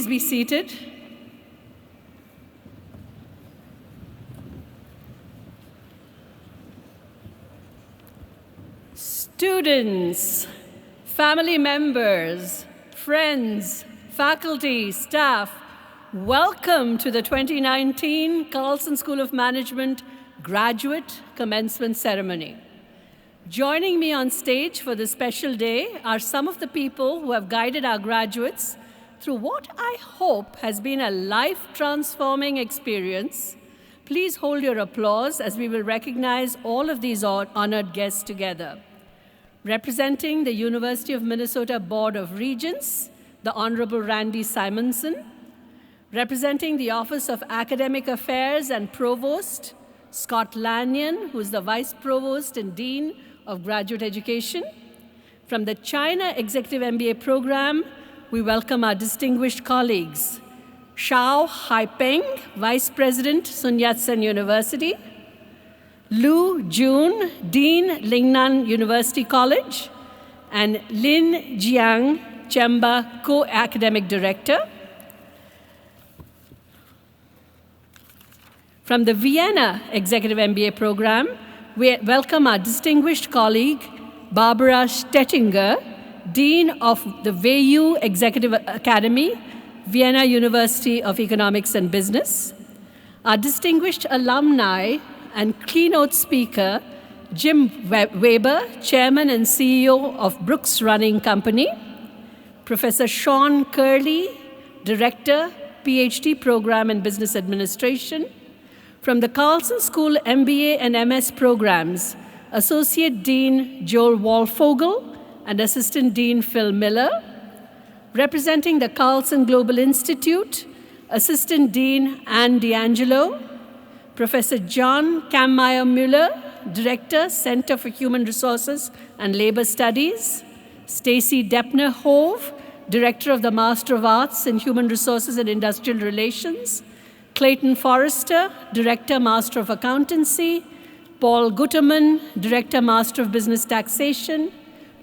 please be seated? Students, family members, friends, faculty, staff, welcome to the 2019 Carlson School of Management Graduate Commencement Ceremony. Joining me on stage for this special day are some of the people who have guided our graduates through what I hope has been a life-transforming experience. Please hold your applause as we will recognize all of these honored guests together. Representing the University of Minnesota Board of Regents, the Honorable Randy Simonson. Representing the Office of Academic Affairs and Provost, Scott Lanyon, who is the Vice Provost and Dean of Graduate Education. From the China Executive MBA program, we welcome our distinguished colleagues, Shao Haipeng, Vice President, Sun Yat-sen University, Lu Jun, Dean, Lingnan University College, and Lin Jiang, Chemba, Co-Academic Director. From the Vienna Executive MBA program, we welcome our distinguished colleague, Barbara Stettinger, Dean of the WEU Executive Academy, Vienna University of Economics and Business. Our distinguished alumni and keynote speaker, Jim Weber, Chairman and CEO of Brooks Running Company, Professor Sean Curley, Director, PhD Program in Business Administration, from the Carlson School MBA and MS programs, Associate Dean Joel Walfogel and Assistant Dean Phil Miller, representing the Carlson Global Institute, Assistant Dean Ann D'Angelo, Professor John Kammeier-Müller, Director, Center for Human Resources and Labor Studies, Stacy Deppner-Hove, Director of the Master of Arts in Human Resources and Industrial Relations, Clayton Forrester, Director, Master of Accountancy, Paul Guterman, Director, Master of Business Taxation,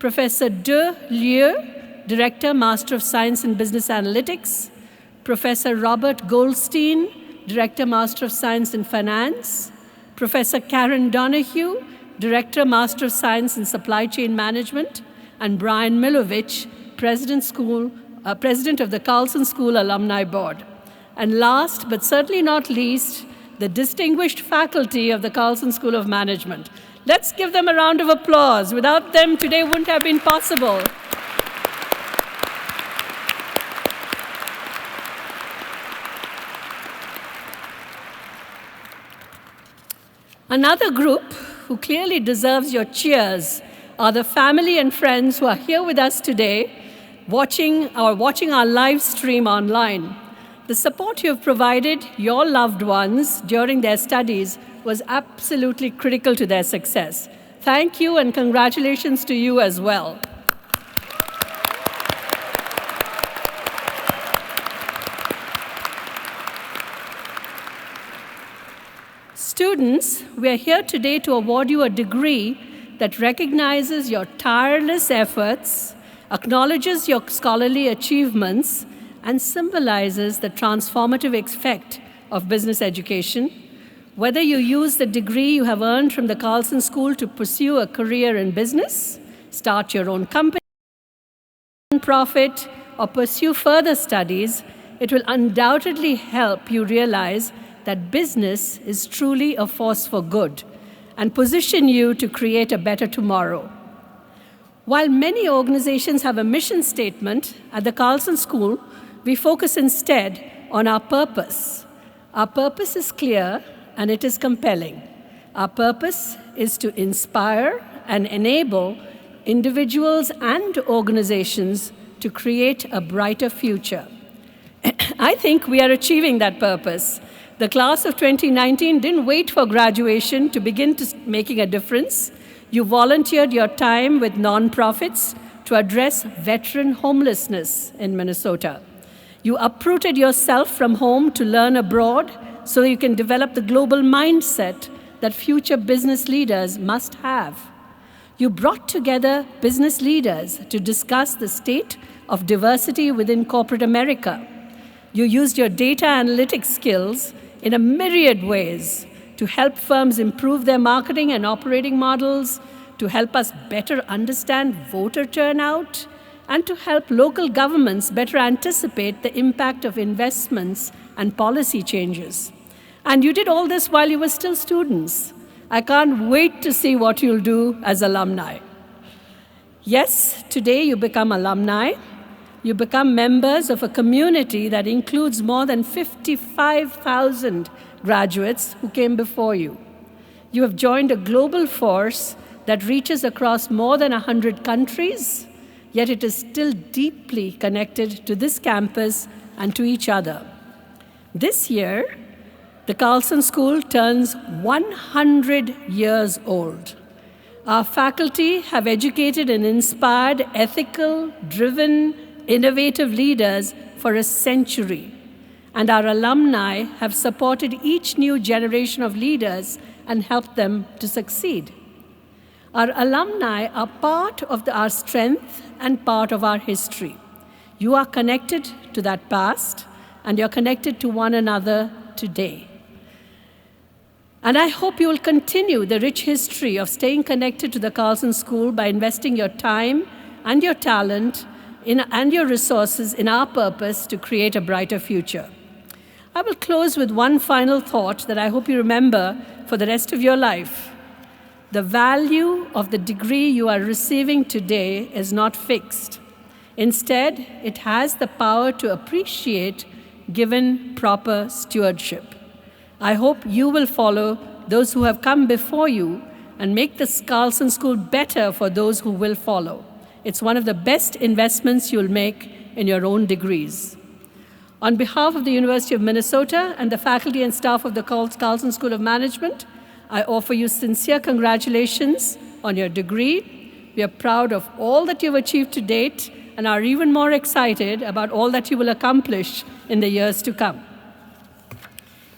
Professor De Lieu, Director, Master of Science in Business Analytics, Professor Robert Goldstein, Director, Master of Science in Finance, Professor Karen Donahue, Director, Master of Science in Supply Chain Management, and Brian Milovich, President of the Carlson School Alumni Board. And last, but certainly not least, the distinguished faculty of the Carlson School of Management. Let's give them a round of applause. Without them, today wouldn't have been possible. Another group who clearly deserves your cheers are the family and friends who are here with us today, watching our live stream online. The support you have provided your loved ones during their studies was absolutely critical to their success. Thank you and congratulations to you as well. Students, we are here today to award you a degree that recognizes your tireless efforts, acknowledges your scholarly achievements, and symbolizes the transformative effect of business education. Whether you use the degree you have earned from the Carlson School to pursue a career in business, start your own company, profit, or pursue further studies, it will undoubtedly help you realize that business is truly a force for good and position you to create a better tomorrow. While many organizations have a mission statement, at the Carlson School, we focus instead on our purpose. Our purpose is clear and it is compelling. Our purpose is to inspire and enable individuals and organizations to create a brighter future. I think we are achieving that purpose. The class of 2019 didn't wait for graduation to begin making a difference. You volunteered your time with nonprofits to address veteran homelessness in Minnesota. You uprooted yourself from home to learn abroad so you can develop the global mindset that future business leaders must have. You brought together business leaders to discuss the state of diversity within corporate America. You used your data analytics skills in a myriad ways to help firms improve their marketing and operating models, to help us better understand voter turnout, and to help local governments better anticipate the impact of investments and policy changes. And you did all this while you were still students. I can't wait to see what you'll do as alumni. Yes, today you become alumni. You become members of a community that includes more than 55,000 graduates who came before you. You have joined a global force that reaches across more than 100 countries, yet it is still deeply connected to this campus and to each other. This year, the Carlson School turns 100 years old. Our faculty have educated and inspired ethical, driven, innovative leaders for a century. And our alumni have supported each new generation of leaders and helped them to succeed. Our alumni are part of our strength and part of our history. You are connected to that past, and you're connected to one another today. And I hope you will continue the rich history of staying connected to the Carlson School by investing your time and your talent and your resources in our purpose to create a brighter future. I will close with one final thought that I hope you remember for the rest of your life. The value of the degree you are receiving today is not fixed. Instead, it has the power to appreciate given proper stewardship. I hope you will follow those who have come before you and make the Carlson School better for those who will follow. It's one of the best investments you'll make in your own degrees. On behalf of the University of Minnesota and the faculty and staff of the Carlson School of Management, I offer you sincere congratulations on your degree. We are proud of all that you've achieved to date and are even more excited about all that you will accomplish in the years to come.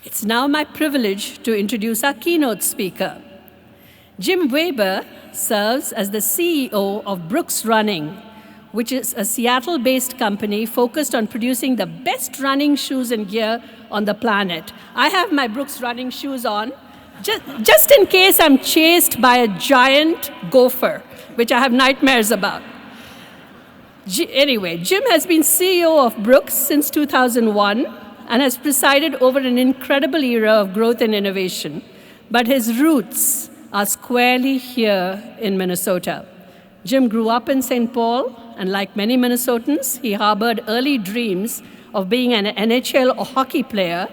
It's now my privilege to introduce our keynote speaker. Jim Weber serves as the CEO of Brooks Running, which is a Seattle-based company focused on producing the best running shoes and gear on the planet. I have my Brooks running shoes on, just in case I'm chased by a giant gopher, which I have nightmares about. Anyway, Jim has been CEO of Brooks since 2001 and has presided over an incredible era of growth and innovation. But his roots are squarely here in Minnesota. Jim grew up in St. Paul, and like many Minnesotans, he harbored early dreams of being an NHL or hockey player,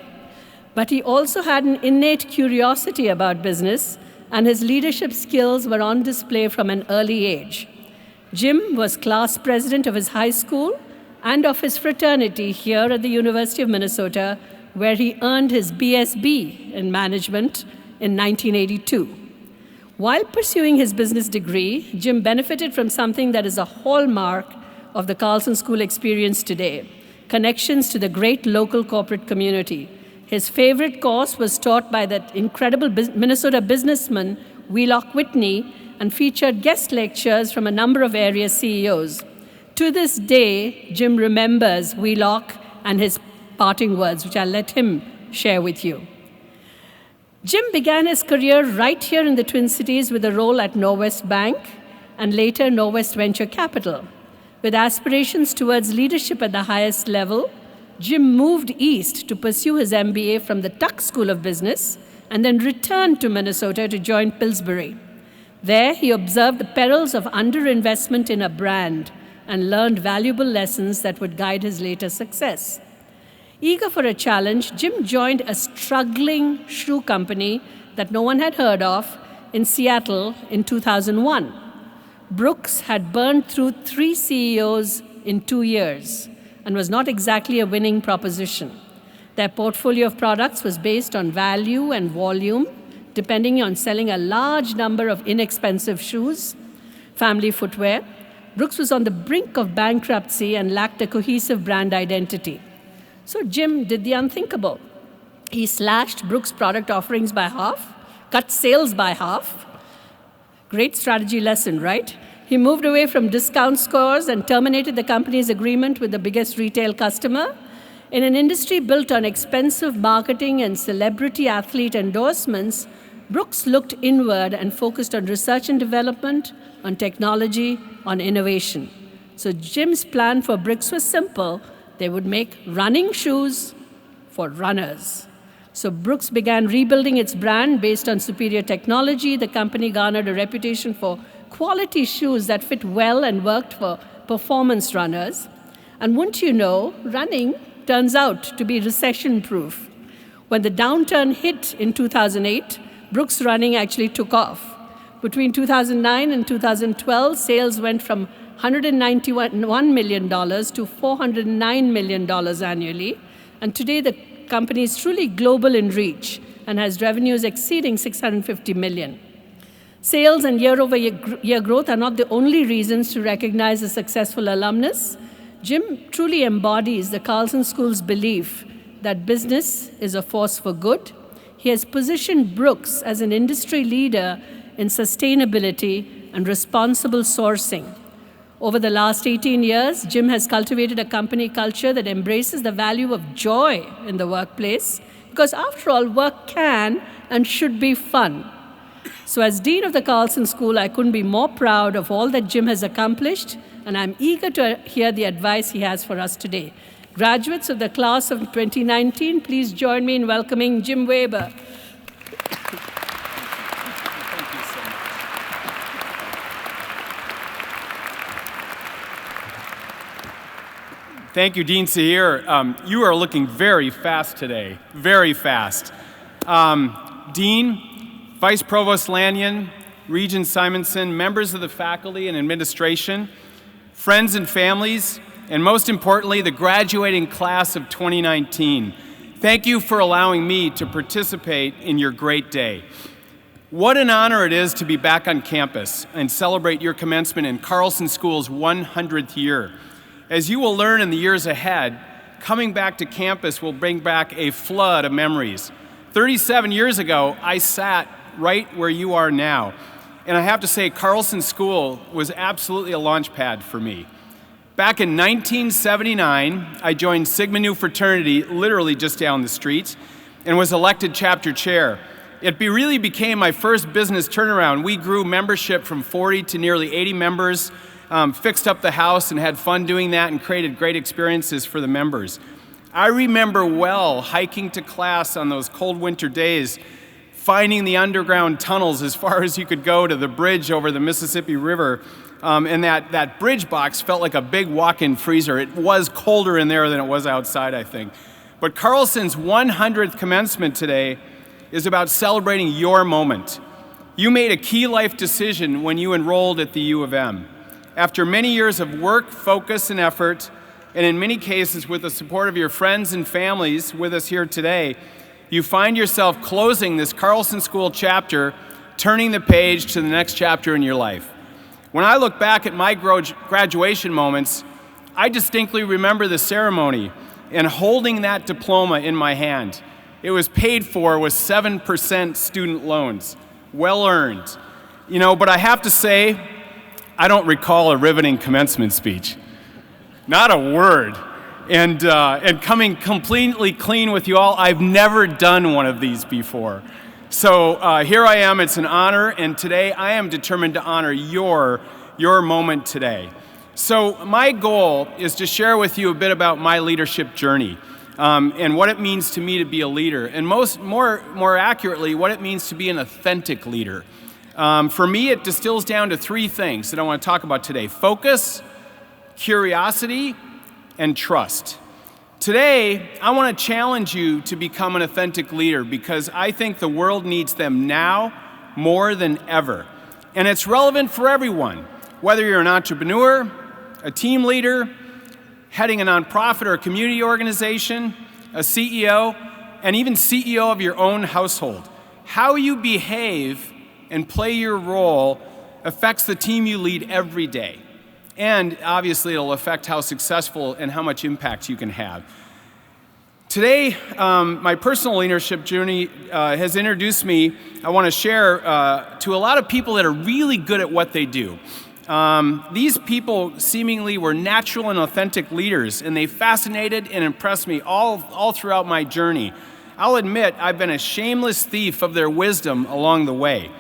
but he also had an innate curiosity about business, and his leadership skills were on display from an early age. Jim was class president of his high school and of his fraternity here at the University of Minnesota, where he earned his BSB in management in 1982. While pursuing his business degree, Jim benefited from something that is a hallmark of the Carlson School experience today: connections to the great local corporate community. His favorite course was taught by that incredible Minnesota businessman, Wheelock Whitney, and featured guest lectures from a number of area CEOs. To this day, Jim remembers Wheelock and his parting words, which I'll let him share with you. Jim began his career right here in the Twin Cities with a role at Norwest Bank and later Norwest Venture Capital. With aspirations towards leadership at the highest level, Jim moved east to pursue his MBA from the Tuck School of Business and then returned to Minnesota to join Pillsbury. There, he observed the perils of underinvestment in a brand and learned valuable lessons that would guide his later success. Eager for a challenge, Jim joined a struggling shoe company that no one had heard of in Seattle in 2001. Brooks had burned through 3 CEOs in 2 years and was not exactly a winning proposition. Their portfolio of products was based on value and volume, depending on selling a large number of inexpensive shoes, family footwear. Brooks was on the brink of bankruptcy and lacked a cohesive brand identity. So Jim did the unthinkable. He slashed Brooks' product offerings by half, cut sales by half. Great strategy lesson, right? He moved away from discount scores and terminated the company's agreement with the biggest retail customer. In an industry built on expensive marketing and celebrity athlete endorsements, Brooks looked inward and focused on research and development, on technology, on innovation. So Jim's plan for Brooks was simple. They would make running shoes for runners. So Brooks began rebuilding its brand based on superior technology. The company garnered a reputation for quality shoes that fit well and worked for performance runners. And wouldn't you know, running turns out to be recession-proof. When the downturn hit in 2008, Brooks Running actually took off. Between 2009 and 2012, sales went from $191 million to $409 million annually. And today, the company is truly global in reach and has revenues exceeding $650 million. Sales and year-over-year growth are not the only reasons to recognize a successful alumnus. Jim truly embodies the Carlson School's belief that business is a force for good. He has positioned Brooks as an industry leader in sustainability and responsible sourcing. Over the last 18 years, Jim has cultivated a company culture that embraces the value of joy in the workplace, because after all, work can and should be fun. So as Dean of the Carlson School, I couldn't be more proud of all that Jim has accomplished, and I'm eager to hear the advice he has for us today. Graduates of the class of 2019, please join me in welcoming Jim Weber. Thank you, Dean Sahir. You are looking very fast today, very fast. Dean, Vice Provost Lanyon, Regent Simonson, members of the faculty and administration, friends and families, and most importantly, the graduating class of 2019. Thank you for allowing me to participate in your great day. What an honor it is to be back on campus and celebrate your commencement in Carlson School's 100th year. As you will learn in the years ahead, coming back to campus will bring back a flood of memories. 37 years ago, I sat right where you are now. And I have to say, Carlson School was absolutely a launch pad for me. Back in 1979, I joined Sigma Nu fraternity, literally just down the street, and was elected chapter chair. It really became my first business turnaround. We grew membership from 40 to nearly 80 members, fixed up the house and had fun doing that and created great experiences for the members. I remember well hiking to class on those cold winter days, finding the underground tunnels as far as you could go to the bridge over the Mississippi River. And that bridge box felt like a big walk-in freezer. It was colder in there than it was outside, I think. But Carlson's 100th commencement today is about celebrating your moment. You made a key life decision when you enrolled at the U of M. After many years of work, focus, and effort, and in many cases with the support of your friends and families with us here today, you find yourself closing this Carlson School chapter, turning the page to the next chapter in your life. When I look back at my graduation moments, I distinctly remember the ceremony and holding that diploma in my hand. It was paid for with 7% student loans, well earned. But I have to say, I don't recall a riveting commencement speech. Not a word. And coming completely clean with you all, I've never done one of these before. So here I am, it's an honor, and today I am determined to honor your moment today. So my goal is to share with you a bit about my leadership journey and what it means to me to be a leader, and more accurately, what it means to be an authentic leader. For me, it distills down to three things that I want to talk about today: focus, curiosity, and trust. Today, I want to challenge you to become an authentic leader because I think the world needs them now more than ever. And it's relevant for everyone, whether you're an entrepreneur, a team leader, heading a nonprofit or a community organization, a CEO, and even CEO of your own household. How you behave and play your role affects the team you lead every day. And obviously, it'll affect how successful and how much impact you can have. Today, my personal leadership journey has introduced me, I want to share, to a lot of people that are really good at what they do. These people seemingly were natural and authentic leaders, and they fascinated and impressed me all throughout my journey. I'll admit I've been a shameless thief of their wisdom along the way.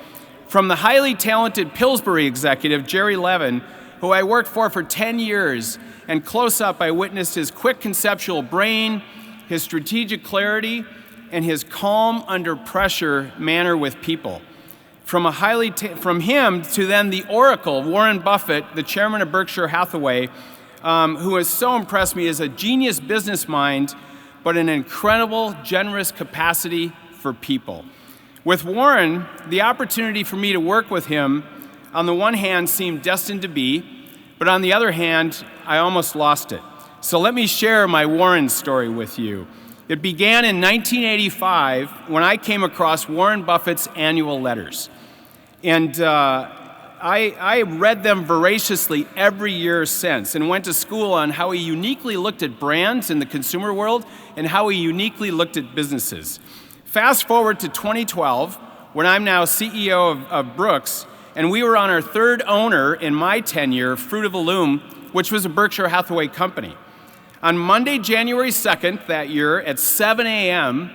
From the highly talented Pillsbury executive, Jerry Levin, who I worked for 10 years, and close up I witnessed his quick conceptual brain, his strategic clarity, and his calm under pressure manner with people. From him to then the Oracle, Warren Buffett, the chairman of Berkshire Hathaway, who has so impressed me as a genius business mind, but an incredible, generous capacity for people. With Warren, the opportunity for me to work with him, on the one hand, seemed destined to be, but on the other hand, I almost lost it. So let me share my Warren story with you. It began in 1985 when I came across Warren Buffett's annual letters. And I read them voraciously every year since and went to school on how he uniquely looked at brands in the consumer world and how he uniquely looked at businesses. Fast forward to 2012, when I'm now CEO of Brooks, and we were on our third owner in my tenure, Fruit of the Loom, which was a Berkshire Hathaway company. On Monday, January 2nd that year at 7 a.m.,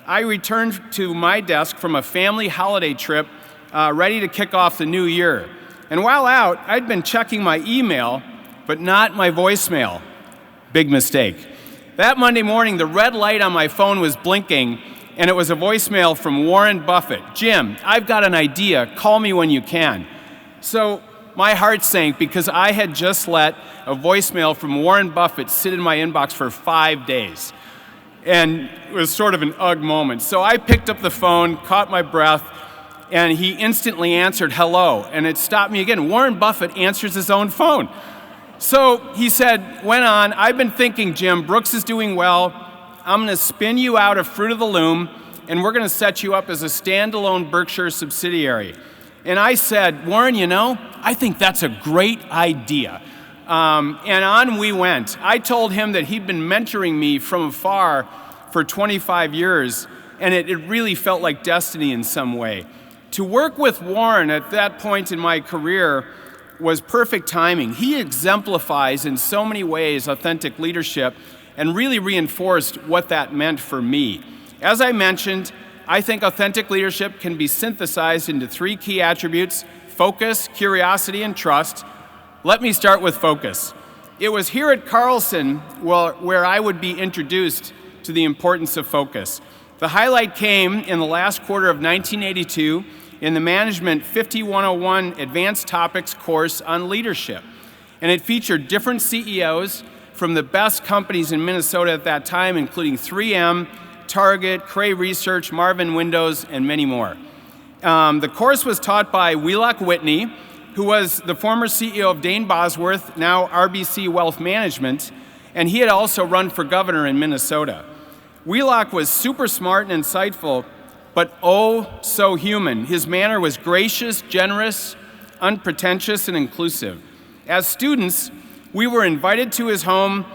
I returned to my desk from a family holiday trip ready to kick off the new year. And while out, I'd been checking my email, but not my voicemail. Big mistake. That Monday morning, the red light on my phone was blinking, and it was a voicemail from Warren Buffett. "Jim, I've got an idea. Call me when you can." So my heart sank because I had just let a voicemail from Warren Buffett sit in my inbox for 5 days. And it was sort of an ugh moment. So I picked up the phone, caught my breath, and he instantly answered, "Hello." And it stopped me again. Warren Buffett answers his own phone. So he went on, "I've been thinking, Jim, Brooks is doing well. I'm going to spin you out of Fruit of the Loom, and we're going to set you up as a standalone Berkshire subsidiary." And I said, "Warren, I think that's a great idea." And on we went. I told him that he'd been mentoring me from afar for 25 years, and it really felt like destiny in some way. To work with Warren at that point in my career was perfect timing. He exemplifies in so many ways authentic leadership and really reinforced what that meant for me. As I mentioned, I think authentic leadership can be synthesized into 3 key attributes: focus, curiosity, and trust. Let me start with focus. It was here at Carlson where I would be introduced to the importance of focus. The highlight came in the last quarter of 1982 in the Management 5101 Advanced Topics course on leadership. And it featured different CEOs from the best companies in Minnesota at that time, including 3M, Target, Cray Research, Marvin Windows, and many more. The course was taught by Wheelock Whitney, who was the former CEO of Dane Bosworth, now RBC Wealth Management, and he had also run for governor in Minnesota. Wheelock was super smart and insightful, but oh so human. His manner was gracious, generous, unpretentious, and inclusive. As students, we were invited to his home,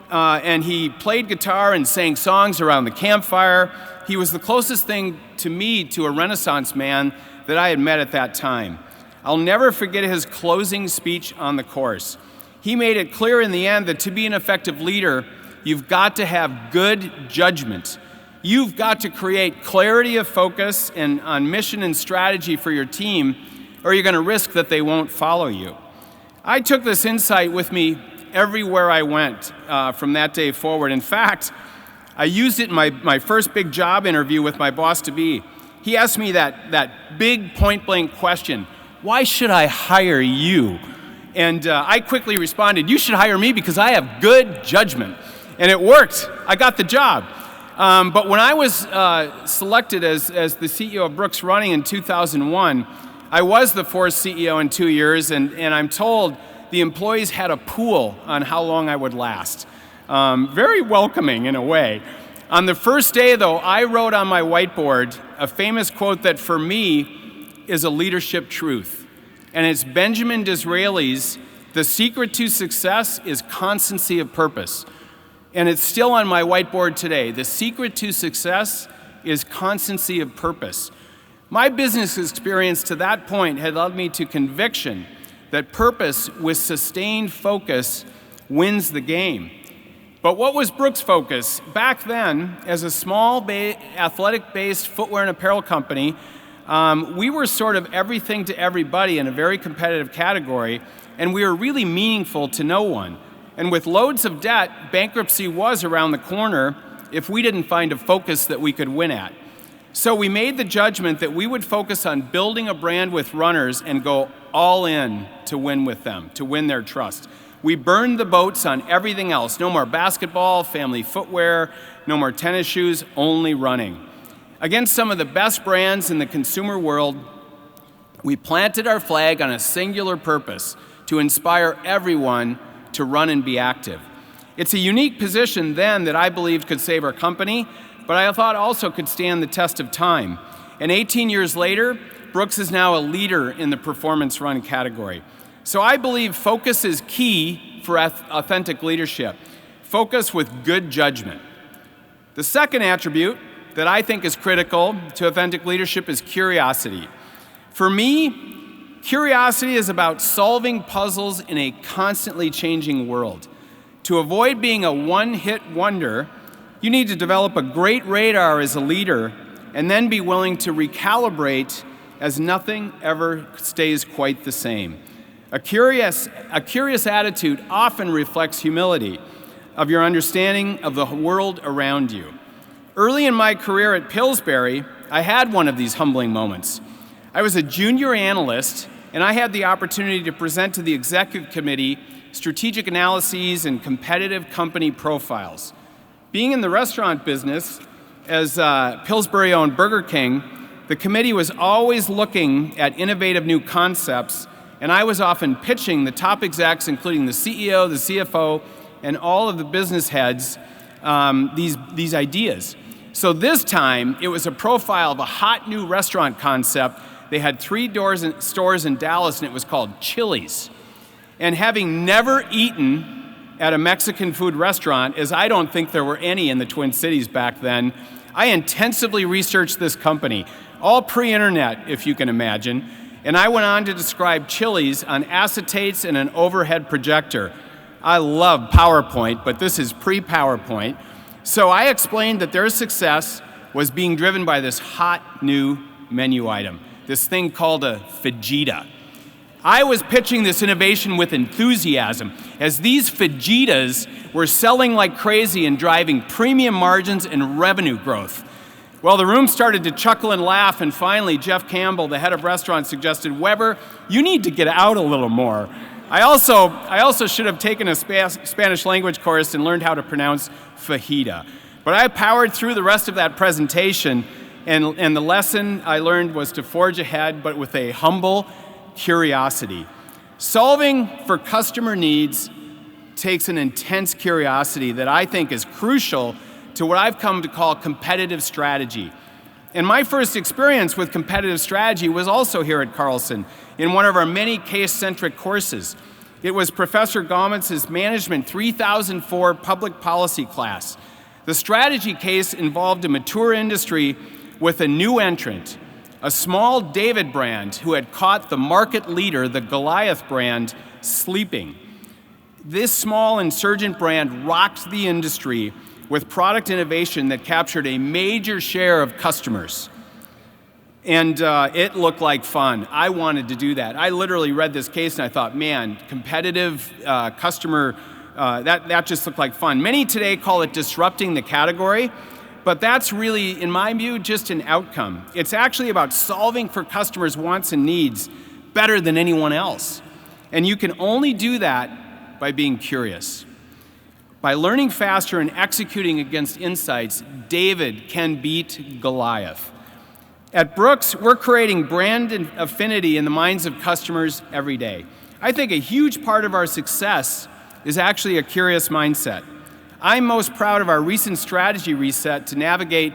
and he played guitar and sang songs around the campfire. He was the closest thing to me to a Renaissance man that I had met at that time. I'll never forget his closing speech on the course. He made it clear in the end that to be an effective leader, you've got to have good judgment. You've got to create clarity of focus and on mission and strategy for your team, or you're going to risk that they won't follow you. I took this insight with me everywhere I went from that day forward. In fact, I used it in my first big job interview with my boss-to-be. He asked me that big point-blank question: "Why should I hire you?" And I quickly responded, "You should hire me because I have good judgment." And it worked. I got the job. But when I was selected as the CEO of Brooks Running in 2001, I was the 4th CEO in 2 years, and I'm told the employees had a pool on how long I would last. Very welcoming in a way. On the first day, though, I wrote on my whiteboard a famous quote that for me is a leadership truth. And it's Benjamin Disraeli's, "The secret to success is constancy of purpose." And it's still on my whiteboard today. The secret to success is constancy of purpose. My business experience to that point had led me to conviction that purpose with sustained focus wins the game. But what was Brooks' focus? Back then, as a small athletic-based footwear and apparel company, we were sort of everything to everybody in a very competitive category, and we were really meaningful to no one. And with loads of debt, bankruptcy was around the corner if we didn't find a focus that we could win at. So we made the judgment that we would focus on building a brand with runners and go all in to win with them, to win their trust. We burned the boats on everything else. No more basketball, family footwear, no more tennis shoes, only running. Against some of the best brands in the consumer world, we planted our flag on a singular purpose: to inspire everyone to run and be active. It's a unique position then that I believed could save our company, but I thought also could stand the test of time. And 18 years later, Brooks is now a leader in the performance run category. So I believe focus is key for authentic leadership. Focus with good judgment. The second attribute that I think is critical to authentic leadership is curiosity. For me, curiosity is about solving puzzles in a constantly changing world. To avoid being a one-hit wonder, you need to develop a great radar as a leader and then be willing to recalibrate as nothing ever stays quite the same. A curious attitude often reflects humility of your understanding of the world around you. Early in my career at Pillsbury, I had one of these humbling moments. I was a junior analyst, and I had the opportunity to present to the executive committee strategic analyses and competitive company profiles. Being in the restaurant business, as Pillsbury owned Burger King, the committee was always looking at innovative new concepts, and I was often pitching the top execs, including the CEO, the CFO, and all of the business heads, these ideas. So this time, it was a profile of a hot new restaurant concept. They had 3 stores in Dallas, and it was called Chili's. And having never eaten at a Mexican food restaurant, as I don't think there were any in the Twin Cities back then, I intensively researched this company, all pre-internet, if you can imagine, and I went on to describe Chili's on acetates and an overhead projector. I love PowerPoint, but this is pre-PowerPoint. So I explained that their success was being driven by this hot new menu item, this thing called a fajita. I was pitching this innovation with enthusiasm, as these fajitas were selling like crazy and driving premium margins and revenue growth. Well, the room started to chuckle and laugh, and finally Jeff Campbell, the head of restaurants, suggested, "Weber, you need to get out a little more." I also should have taken a Spanish language course and learned how to pronounce fajita. But I powered through the rest of that presentation, and the lesson I learned was to forge ahead, but with a humble curiosity. Solving for customer needs takes an intense curiosity that I think is crucial to what I've come to call competitive strategy. And my first experience with competitive strategy was also here at Carlson in one of our many case-centric courses. It was Professor Gomez's Management 3004 Public Policy class. The strategy case involved a mature industry with a new entrant, a small David brand who had caught the market leader, the Goliath brand, sleeping. This small insurgent brand rocked the industry with product innovation that captured a major share of customers. And it looked like fun. I wanted to do that. I literally read this case and I thought, man, competitive customer, that just looked like fun. Many today call it disrupting the category, but that's really, in my view, just an outcome. It's actually about solving for customers' wants and needs better than anyone else. And you can only do that by being curious. By learning faster and executing against insights, David can beat Goliath. At Brooks, we're creating brand affinity in the minds of customers every day. I think a huge part of our success is actually a curious mindset. I'm most proud of our recent strategy reset to navigate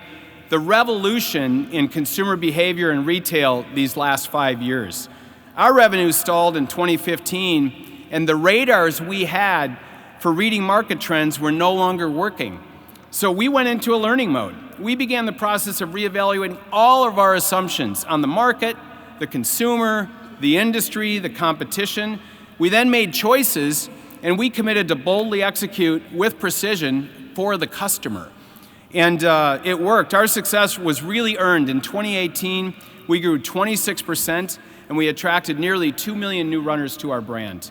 the revolution in consumer behavior and retail these last 5 years. Our revenue stalled in 2015, and the radars we had for reading market trends were no longer working. So we went into a learning mode. We began the process of reevaluating all of our assumptions on the market, the consumer, the industry, the competition. We then made choices, and we committed to boldly execute with precision for the customer. And it worked. Our success was really earned. In 2018, we grew 26%, and we attracted nearly 2 million new runners to our brand.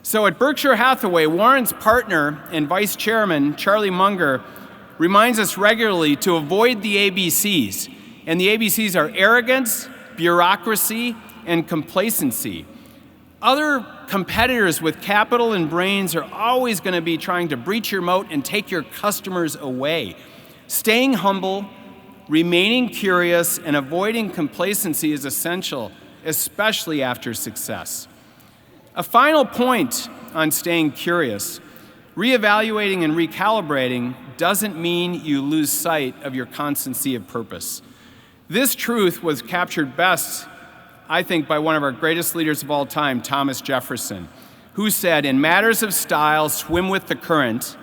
So at Berkshire Hathaway, Warren's partner and vice chairman, Charlie Munger, reminds us regularly to avoid the ABCs. And the ABCs are arrogance, bureaucracy, and complacency. Other competitors with capital and brains are always going to be trying to breach your moat and take your customers away. Staying humble, remaining curious, and avoiding complacency is essential, especially after success. A final point on staying curious: reevaluating and recalibrating doesn't mean you lose sight of your constancy of purpose. This truth was captured best, I think, by one of our greatest leaders of all time, Thomas Jefferson, who said, "In matters of style, swim with the current,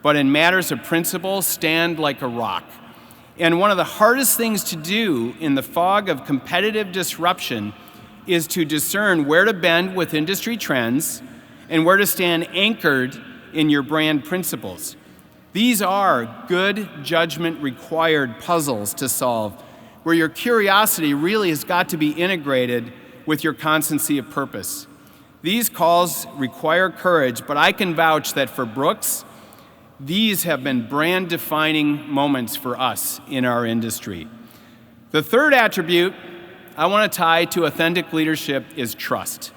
but in matters of principle, stand like a rock." And one of the hardest things to do in the fog of competitive disruption is to discern where to bend with industry trends and where to stand anchored in your brand principles. These are good judgment required puzzles to solve, where your curiosity really has got to be integrated with your constancy of purpose. These calls require courage, but I can vouch that for Brooks, these have been brand-defining moments for us in our industry. The third attribute I want to tie to authentic leadership is trust.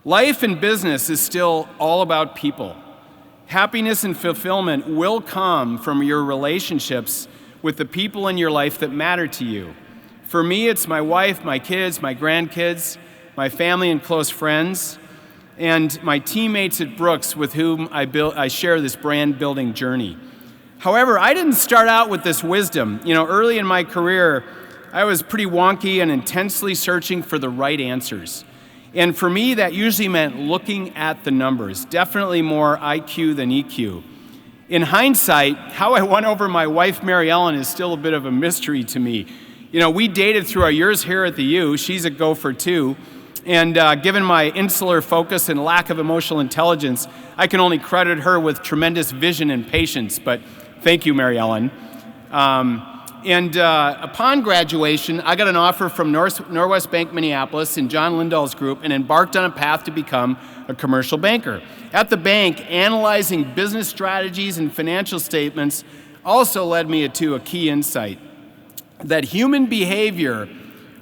Life in business is still all about people. Happiness and fulfillment will come from your relationships with the people in your life that matter to you. For me, it's my wife, my kids, my grandkids, my family and close friends, and my teammates at Brooks with whom I share this brand building journey. However, I didn't start out with this wisdom. Early in my career, I was pretty wonky and intensely searching for the right answers. And for me, that usually meant looking at the numbers, definitely more IQ than EQ. In hindsight, how I won over my wife, Mary Ellen, is still a bit of a mystery to me. We dated through our years here at the U. She's a gopher too. And given my insular focus and lack of emotional intelligence, I can only credit her with tremendous vision and patience. But thank you, Mary Ellen. Upon graduation, I got an offer from Norwest Bank Minneapolis and John Lindahl's group and embarked on a path to become a commercial banker. At the bank, analyzing business strategies and financial statements also led me to a key insight: that human behavior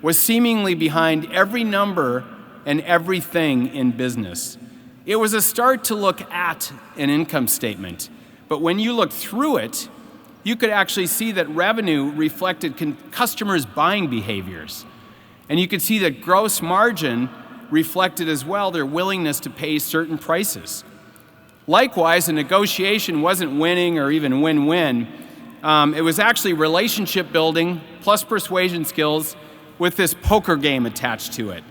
was seemingly behind every number and everything in business. It was a start to look at an income statement, but when you looked through it, you could actually see that revenue reflected customers' buying behaviors. And you could see that gross margin reflected as well their willingness to pay certain prices. Likewise, a negotiation wasn't winning or even win-win. It was actually relationship building plus persuasion skills with this poker game attached to it.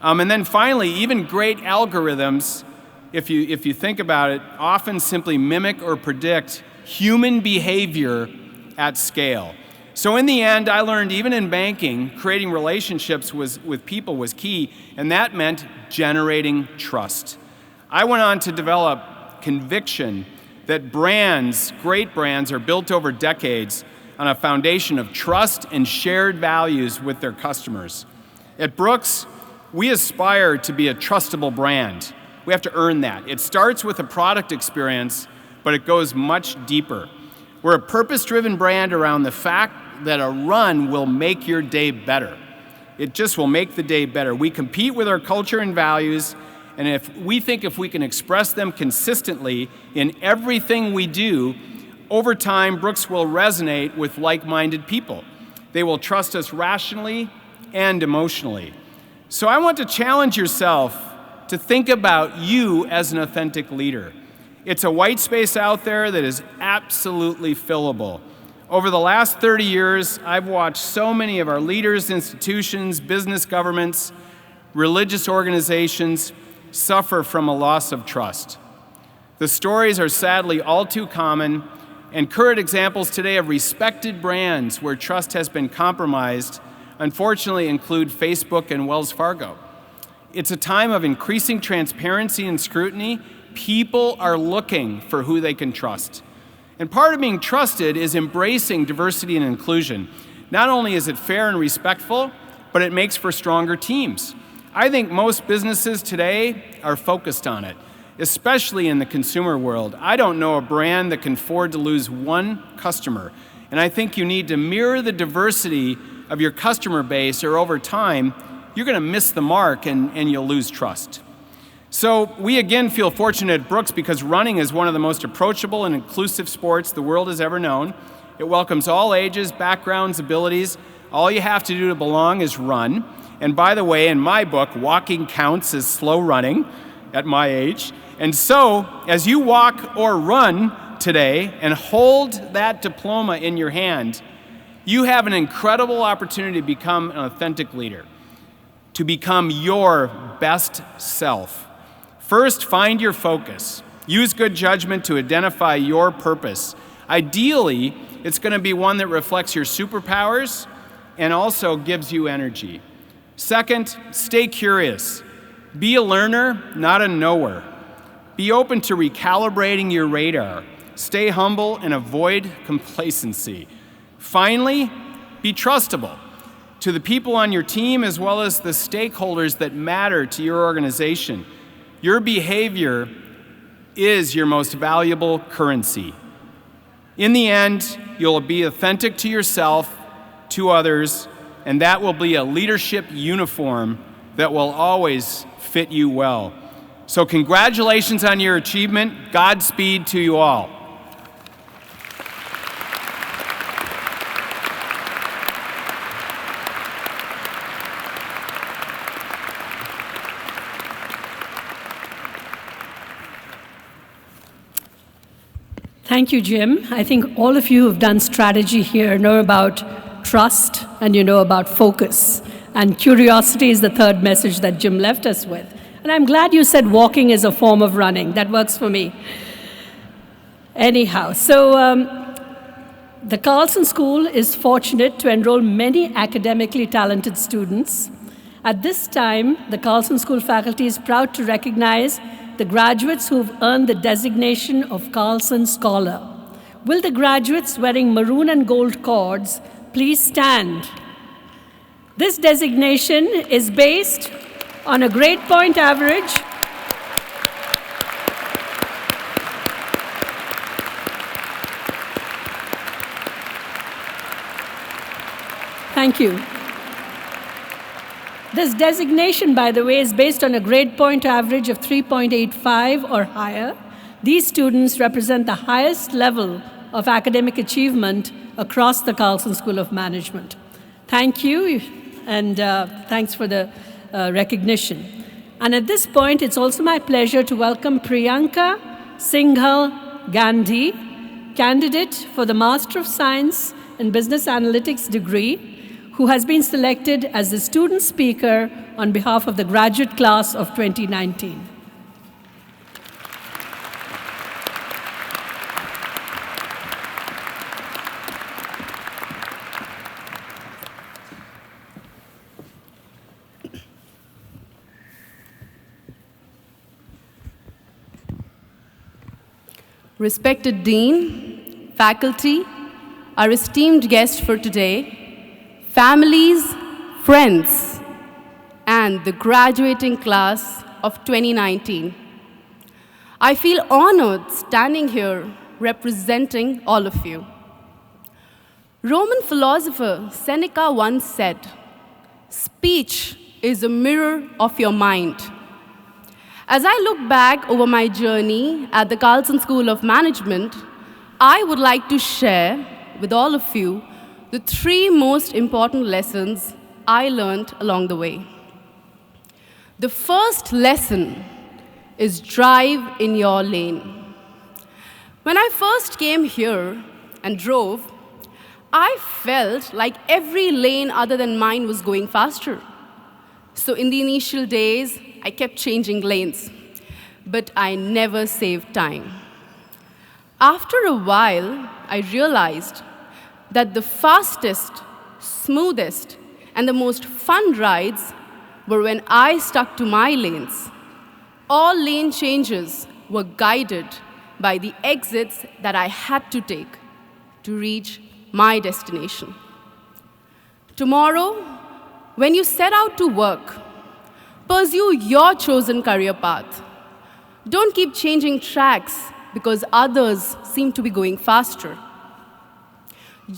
And then finally, even great algorithms, if you think about it, often simply mimic or predict human behavior at scale. So in the end, I learned even in banking, creating relationships with people was key, and that meant generating trust. I went on to develop conviction that great brands, are built over decades on a foundation of trust and shared values with their customers. At Brooks, we aspire to be a trustable brand. We have to earn that. It starts with a product experience, but it goes much deeper. We're a purpose-driven brand around the fact that a run will make your day better. It just will make the day better. We compete with our culture and values, and if we can express them consistently in everything we do, over time, Brooks will resonate with like-minded people. They will trust us rationally and emotionally. So I want to challenge yourself to think about you as an authentic leader. It's a white space out there that is absolutely fillable. Over the last 30 years, I've watched so many of our leaders, institutions, business governments, religious organizations suffer from a loss of trust. The stories are sadly all too common, and current examples today of respected brands where trust has been compromised, unfortunately, include Facebook and Wells Fargo. It's a time of increasing transparency and scrutiny. People are looking for who they can trust. And part of being trusted is embracing diversity and inclusion. Not only is it fair and respectful, but it makes for stronger teams. I think most businesses today are focused on it, especially in the consumer world. I don't know a brand that can afford to lose one customer. And I think you need to mirror the diversity of your customer base, or over time, you're going to miss the mark and you'll lose trust. So we again feel fortunate at Brooks because running is one of the most approachable and inclusive sports the world has ever known. It welcomes all ages, backgrounds, abilities. All you have to do to belong is run. And by the way, in my book, walking counts as slow running at my age. And so, as you walk or run today and hold that diploma in your hand, you have an incredible opportunity to become an authentic leader, to become your best self. First, find your focus. Use good judgment to identify your purpose. Ideally, it's going to be one that reflects your superpowers and also gives you energy. Second, stay curious. Be a learner, not a knower. Be open to recalibrating your radar. Stay humble and avoid complacency. Finally, be trustable to the people on your team as well as the stakeholders that matter to your organization. Your behavior is your most valuable currency. In the end, you'll be authentic to yourself, to others, and that will be a leadership uniform that will always fit you well. So congratulations on your achievement. Godspeed to you all. Thank you, Jim. I think all of you who've done strategy here know about trust and you know about focus. And curiosity is the third message that Jim left us with. And I'm glad you said walking is a form of running. That works for me. Anyhow, so the Carlson School is fortunate to enroll many academically talented students. At this time, the Carlson School faculty is proud to recognize the graduates who've earned the designation of Carlson Scholar. Will the graduates wearing maroon and gold cords please stand? This designation is based on a grade point average Thank you. This designation, by the way, is based on a grade point average of 3.85 or higher. These students represent the highest level of academic achievement across the Carlson School of Management. Thank you, and thanks for the recognition. And at this point, it's also my pleasure to welcome Priyanka Singhal Gandhi, candidate for the Master of Science in Business Analytics degree, who has been selected as the student speaker on behalf of the graduate class of 2019. Respected Dean, faculty, our esteemed guest for today, families, friends, and the graduating class of 2019. I feel honored standing here representing all of you. Roman philosopher Seneca once said, "Speech is a mirror of your mind." As I look back over my journey at the Carlson School of Management, I would like to share with all of you the 3 most important lessons I learned along the way. The first lesson is drive in your lane. When I first came here and drove, I felt like every lane other than mine was going faster. So in the initial days, I kept changing lanes, but I never saved time. After a while, I realized that the fastest, smoothest, and the most fun rides were when I stuck to my lanes. All lane changes were guided by the exits that I had to take to reach my destination. Tomorrow, when you set out to work, pursue your chosen career path. Don't keep changing tracks because others seem to be going faster.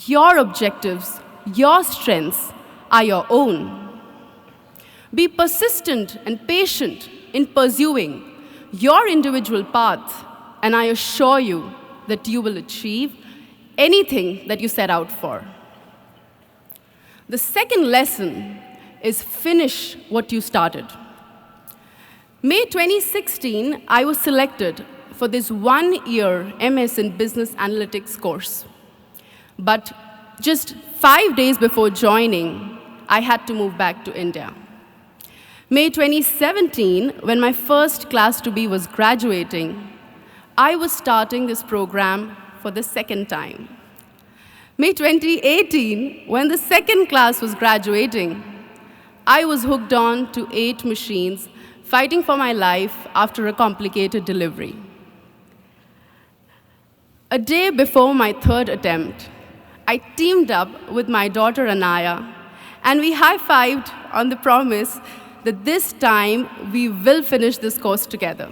Your objectives, your strengths are your own. Be persistent and patient in pursuing your individual path, and I assure you that you will achieve anything that you set out for. The second lesson is finish what you started. May 2016, I was selected for this one-year MS in Business Analytics course. But just 5 days before joining, I had to move back to India. May 2017, when my first class to be was graduating, I was starting this program for the second time. May 2018, when the second class was graduating, I was hooked on to 8 machines, fighting for my life after a complicated delivery. A day before my third attempt, I teamed up with my daughter Anaya, and we high-fived on the promise that this time we will finish this course together.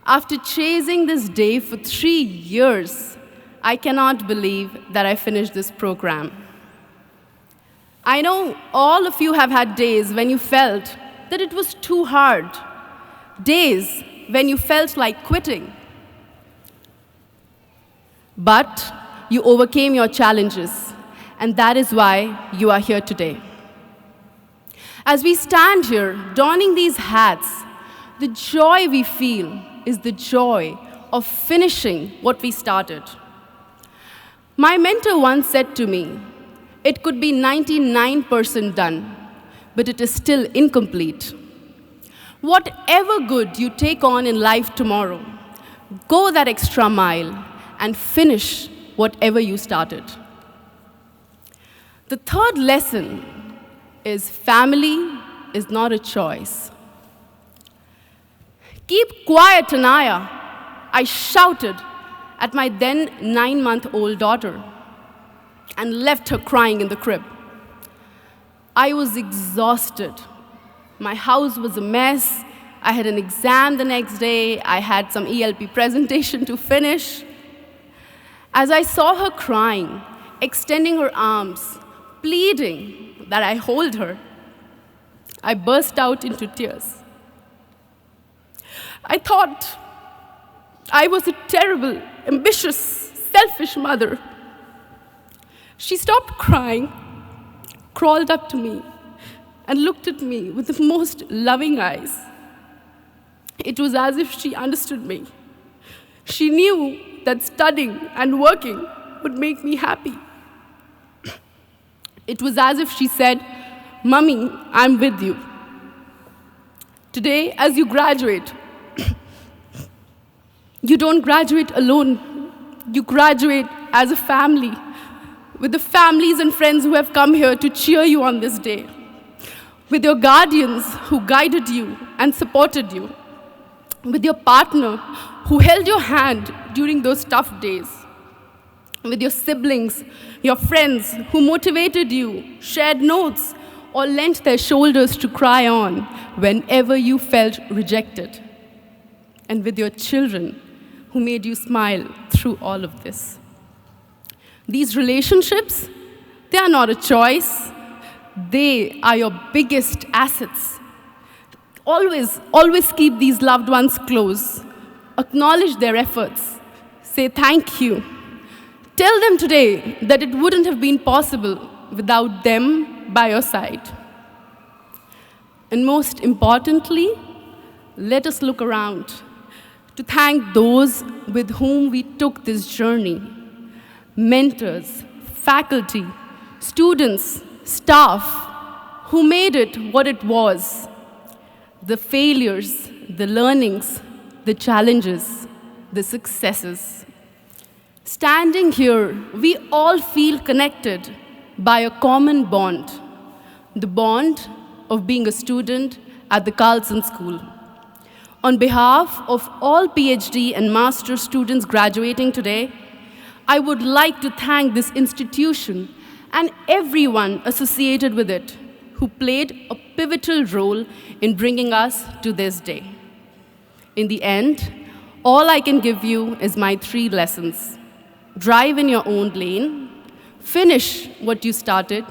After chasing this day for 3 years, I cannot believe that I finished this program. I know all of you have had days when you felt that it was too hard, days when you felt like quitting. But you overcame your challenges, and that is why you are here today. As we stand here, donning these hats, the joy we feel is the joy of finishing what we started. My mentor once said to me, it could be 99% done, but it is still incomplete. Whatever good you take on in life tomorrow, go that extra mile and finish whatever you started. The third lesson is family is not a choice. Keep quiet, Anaya, I shouted at my then 9-month-old daughter and left her crying in the crib. I was exhausted. My house was a mess. I had an exam the next day. I had some ELP presentation to finish. As I saw her crying, extending her arms, pleading that I hold her, I burst out into tears. I thought I was a terrible, ambitious, selfish mother. She stopped crying, crawled up to me, and looked at me with the most loving eyes. It was as if she understood me. She knew that studying and working would make me happy. It was as if she said, "Mummy, I'm with you." Today, as you graduate, you don't graduate alone. You graduate as a family, with the families and friends who have come here to cheer you on this day, with your guardians who guided you and supported you, with your partner who held your hand during those tough days, with your siblings, your friends who motivated you, shared notes, or lent their shoulders to cry on whenever you felt rejected, and with your children who made you smile through all of this. These relationships, they are not a choice. They are your biggest assets. Always keep these loved ones close. Acknowledge their efforts. Say thank you. Tell them today that it wouldn't have been possible without them by your side. And most importantly, let us look around to thank those with whom we took this journey. Mentors, faculty, students, staff, who made it what it was. The failures, the learnings, the challenges, the successes. Standing here, we all feel connected by a common bond, the bond of being a student at the Carlson School. On behalf of all PhD and master students graduating today, I would like to thank this institution and everyone associated with it who played a pivotal role in bringing us to this day. In the end, all I can give you is my 3 lessons. Drive in your own lane, finish what you started,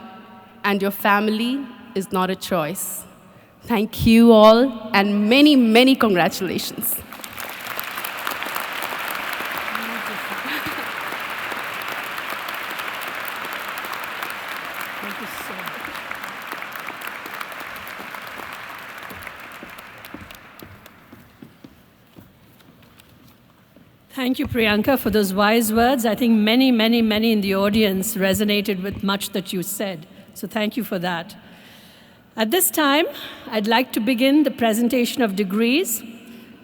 and your family is not a choice. Thank you all, and many, many congratulations. Thank you so much. Thank you, Priyanka, for those wise words. I think many, many, many in the audience resonated with much that you said. So thank you for that. At this time, I'd like to begin the presentation of degrees.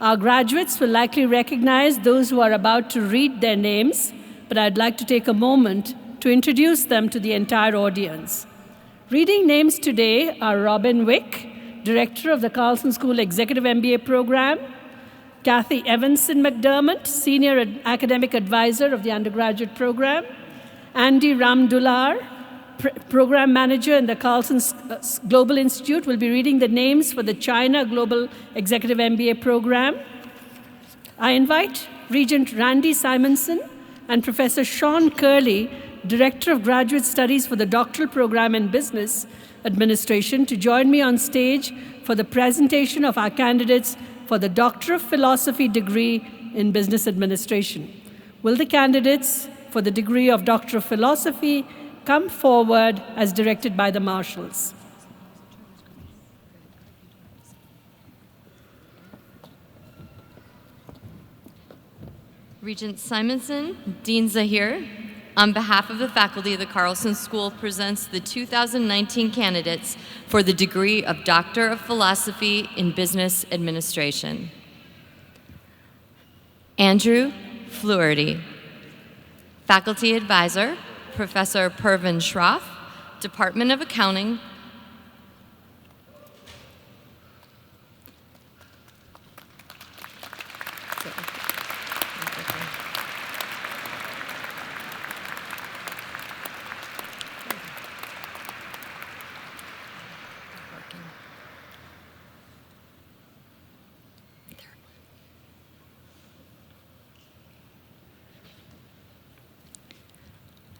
Our graduates will likely recognize those who are about to read their names, but I'd like to take a moment to introduce them to the entire audience. Reading names today are Robin Wick, Director of the Carlson School Executive MBA Program, Kathy Evanson McDermott, Senior Academic Advisor of the Undergraduate Program, Andy Ramdular, Program Manager in the Carlson Global Institute, will be reading the names for the China Global Executive MBA Program. I invite Regent Randy Simonson and Professor Sean Curley, Director of Graduate Studies for the Doctoral Program in Business Administration, to join me on stage for the presentation of our candidates for the Doctor of Philosophy degree in Business Administration. Will the candidates for the degree of Doctor of Philosophy come forward as directed by the marshals? Regent Simonson, Dean Zahir, on behalf of the faculty of the Carlson School, presents the 2019 candidates for the degree of Doctor of Philosophy in Business Administration. Andrew Fluharty, Faculty Advisor, Professor Pervin Shroff, Department of Accounting.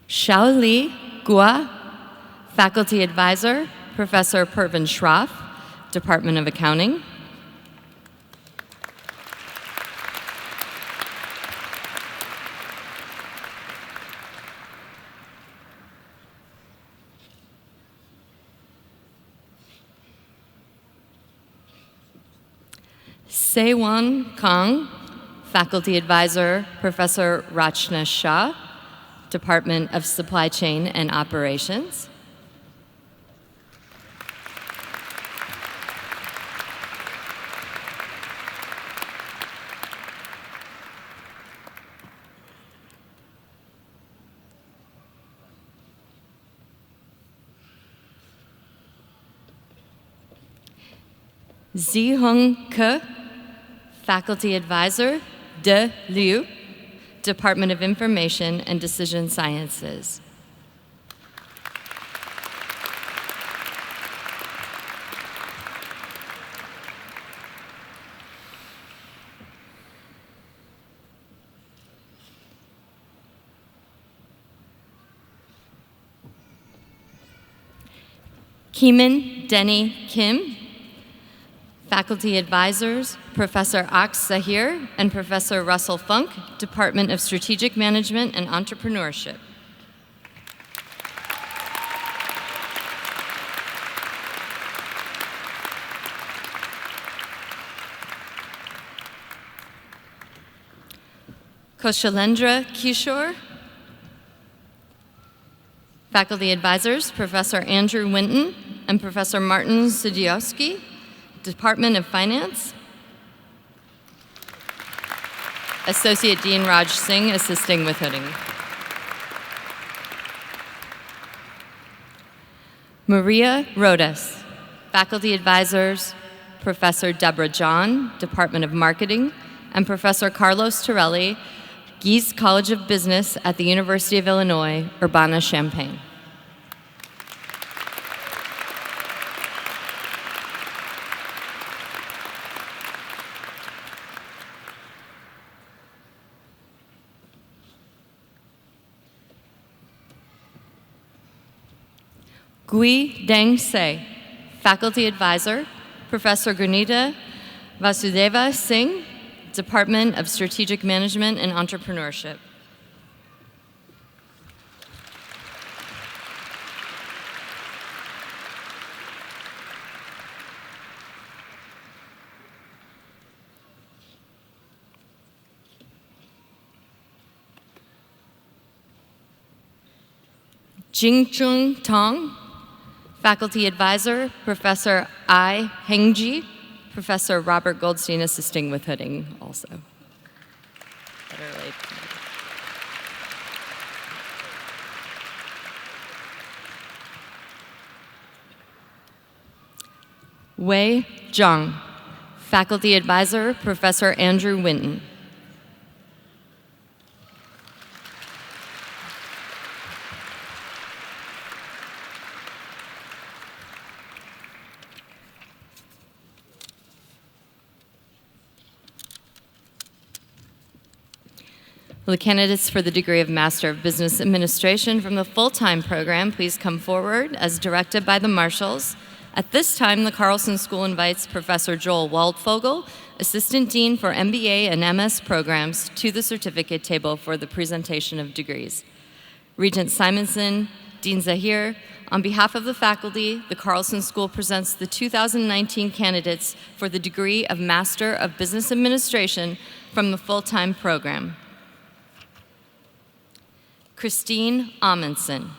Shaoli Gua, Faculty Advisor, Professor Pervin Shroff, Department of Accounting. Se-Won Kong, Faculty Advisor, Professor Rachna Shah, Department of Supply Chain and Operations. Zi-Hung Ke, Faculty Advisor, De Liu, Department of Information and Decision Sciences. Keeman Denny Kim, Faculty Advisors, Professor Aks Zahir and Professor Russell Funk, Department of Strategic Management and Entrepreneurship. Koshalendra Kishore, Faculty Advisors, Professor Andrew Winton and Professor Martin Sudiowski, Department of Finance. Associate Dean Raj Singh, assisting with hooding. Maria Rodas, Faculty advisors, Professor Deborah John, Department of Marketing, and Professor Carlos Torelli, Gies College of Business at the University of Illinois, Urbana-Champaign. Gui Deng Se, Faculty Advisor, Professor Gurnita Vasudeva Singh, Department of Strategic Management and Entrepreneurship. Jingchun Tong, Faculty Advisor, Professor Ai Hengji, Professor Robert Goldstein assisting with hooding also. Better late. Wei Zhang, Faculty Advisor, Professor Andrew Winton. Will the candidates for the degree of Master of Business Administration from the full-time program please come forward as directed by the marshals. At this time, the Carlson School invites Professor Joel Waldfogel, Assistant Dean for MBA and MS programs, to the certificate table for the presentation of degrees. Regent Simonson, Dean Zahir, on behalf of the faculty, the Carlson School presents the 2019 candidates for the degree of Master of Business Administration from the full-time program. Christine Amundsen.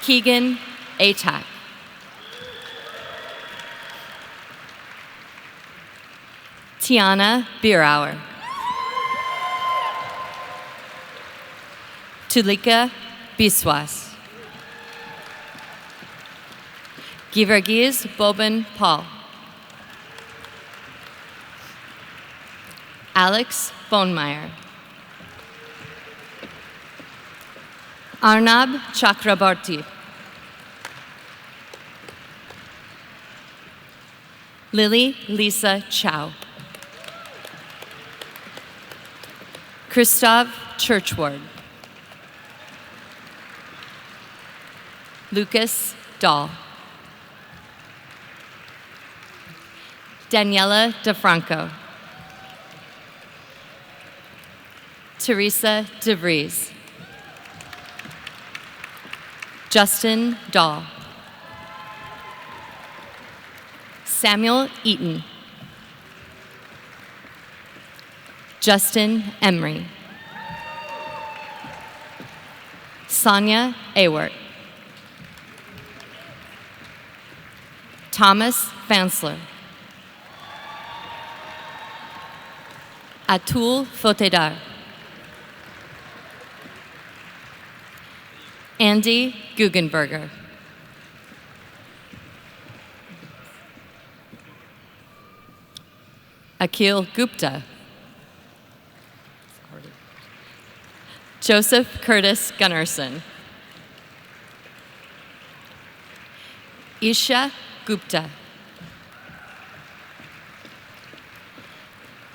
Keegan Atack. Tiana Bierauer. Tulika Biswas. Givergiz Boban Paul. Alex Bonemeyer. Arnab Chakrabarti. Lily Lisa Chow. Christoph Churchward. Lucas Dahl. Daniela DeFranco. Teresa DeVries. Justin Dahl. Samuel Eaton. Justin Emery. Sonia Awart. Thomas Fansler. Atul Fotedar. Andy Guggenberger. Akhil Gupta. Joseph Curtis Gunnarsson. Isha Gupta.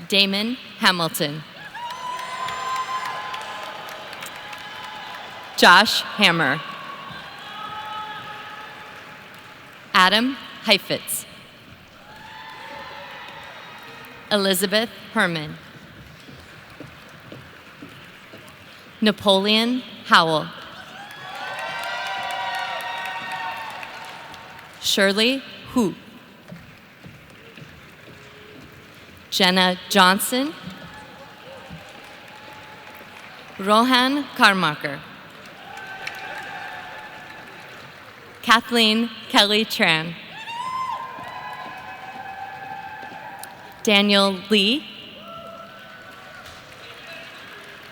Damon Hamilton. Josh Hammer. Adam Heifetz. Elizabeth Herman. Napoleon Howell. Shirley Hu. Jenna Johnson. Rohan Carmarker. Kathleen Kelly Tran. Daniel Lee.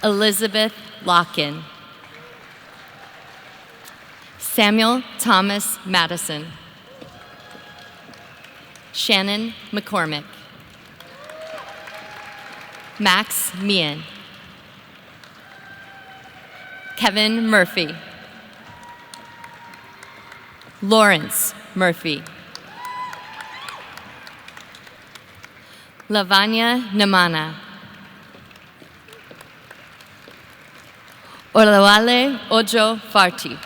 Elizabeth Locken. Samuel Thomas Madison. Shannon McCormick. Max Meehan. Kevin Murphy. Lawrence Murphy. Lavanya Namana. Olawale Ojo Farti.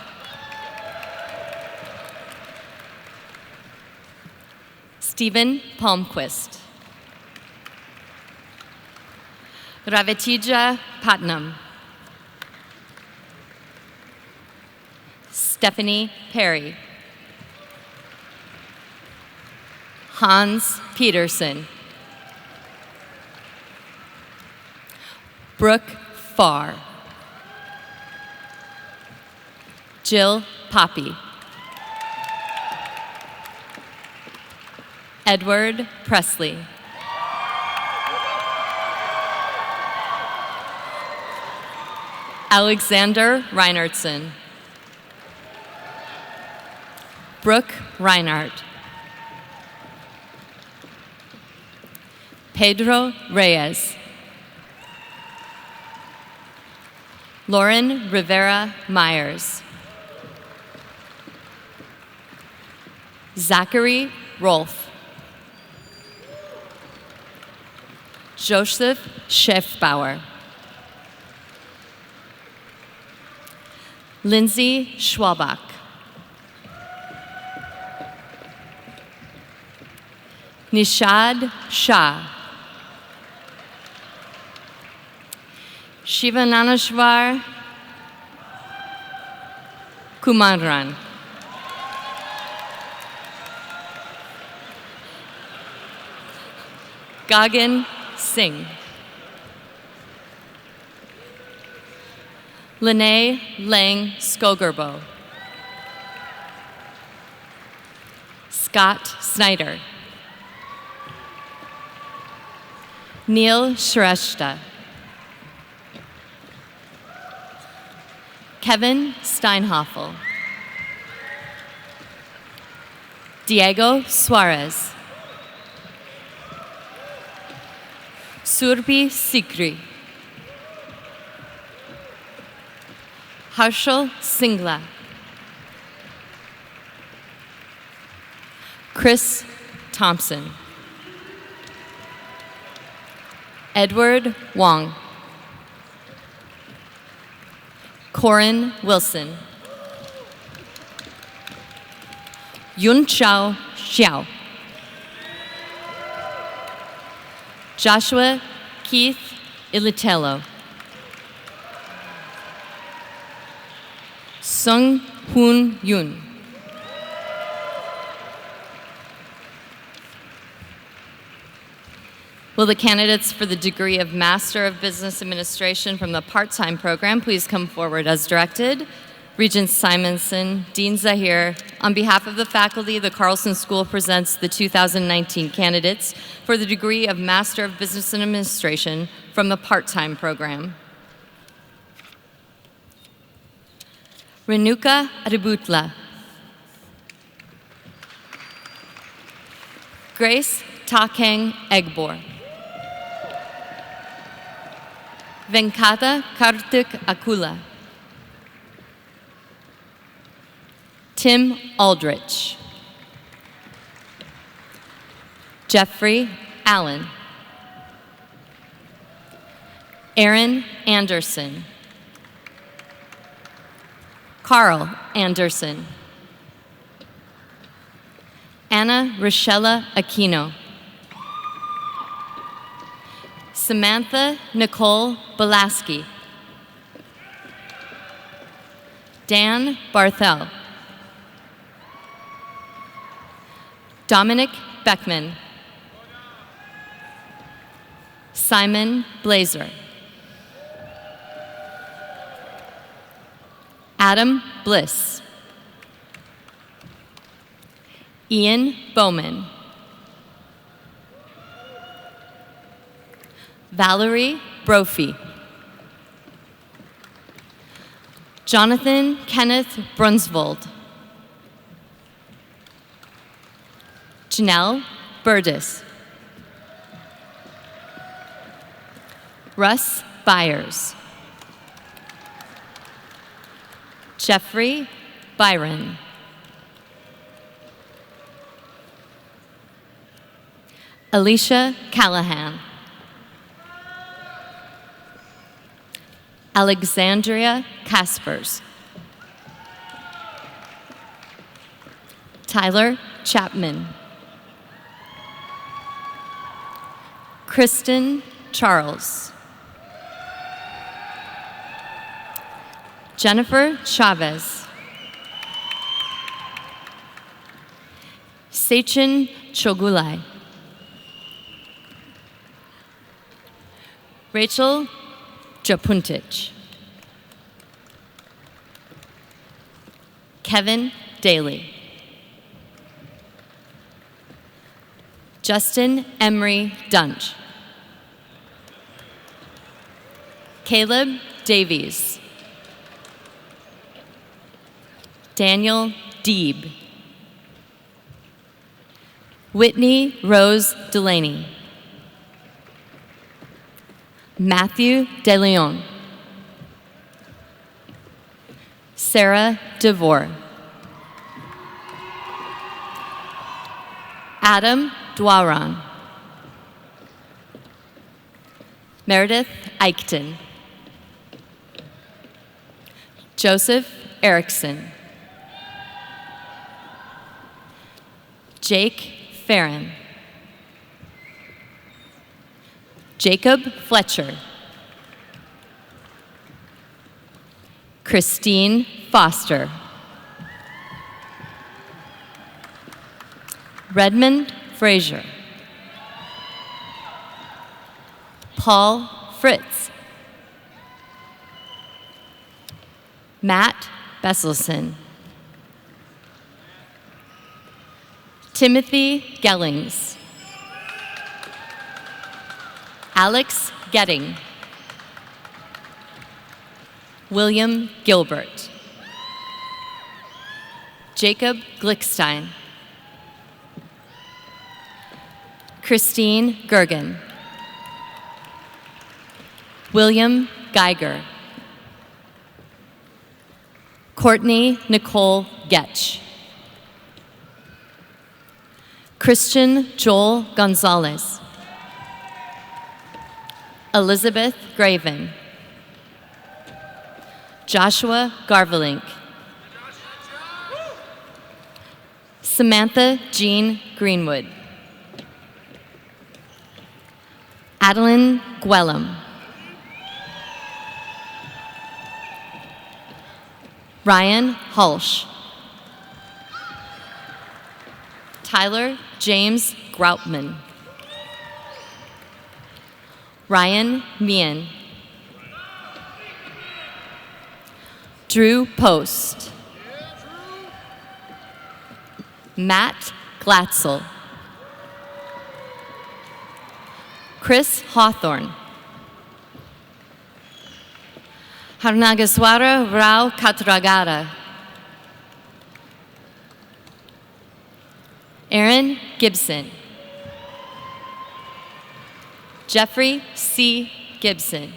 Stephen Palmquist. Ravitija Patnam. Stephanie Perry. Hans Peterson. Brooke Farr. Jill Poppy. Edward Presley. Alexander Reinertson. Brooke Reinhardt. Pedro Reyes. Lauren Rivera Myers. Zachary Rolfe. Joseph Schiffbauer. Lindsay Schwalbach. Nishad Shah. Shivananeshwar Kumaran. Gagan Singh. Lene Lang Skogerbo. Scott Snyder. Neil Shrestha. Kevin Steinhoffel. Diego Suarez. Surbi Sikri. Harshal Singla. Chris Thompson. Edward Wong. Corin Wilson. Yun Chao Xiao. Joshua Keith Ilitello. Sung Hoon Yoon. Will the candidates for the degree of Master of Business Administration from the part-time program please come forward as directed? Regent Simonson, Dean Zahir, on behalf of the faculty, the Carlson School presents the 2019 candidates for the degree of Master of Business Administration from the part-time program. Renuka Adibutla. Grace Takeng Egbor. Venkata Kartik Akula. Tim Aldrich. Jeffrey Allen. Aaron Anderson. Carl Anderson. Anna Rochella Aquino. Samantha Nicole Belaski. Dan Barthel. Dominic Beckman. Simon Blazer. Adam Bliss. Ian Bowman. Valerie Brophy. Jonathan Kenneth Brunsvold. Janelle Burdis. Russ Byers. Jeffrey Byron. Alicia Callahan. Alexandria Caspers. Tyler Chapman. Kristen Charles. Jennifer Chavez. Sechin Chogulai. Rachel Japuntich. Kevin Daly. Justin Emery Dunch. Caleb Davies. Daniel Deeb. Whitney Rose Delaney. Matthew DeLeon. Sarah DeVore. Adam Dwaran. Meredith Eichten. Joseph Erickson. Jake Farron. Jacob Fletcher. Christine Foster. Redmond Frazier. Paul Fritz. Matt Besselson. Timothy Gellings. Alex Getting. William Gilbert. Jacob Glickstein. Christine Gergen. William Geiger. Courtney Nicole Getch. Christian Joel Gonzalez. Elizabeth Graven. Joshua Garvelink. Samantha Jean Greenwood. Adeline Gwellum. Ryan Hulsh. Tyler James Groutman. Ryan Meehan. Drew Post. Matt Glatzel. Chris Hawthorne. Harnagaswara Rao Katragara. Aaron Gibson. Jeffrey C. Gibson.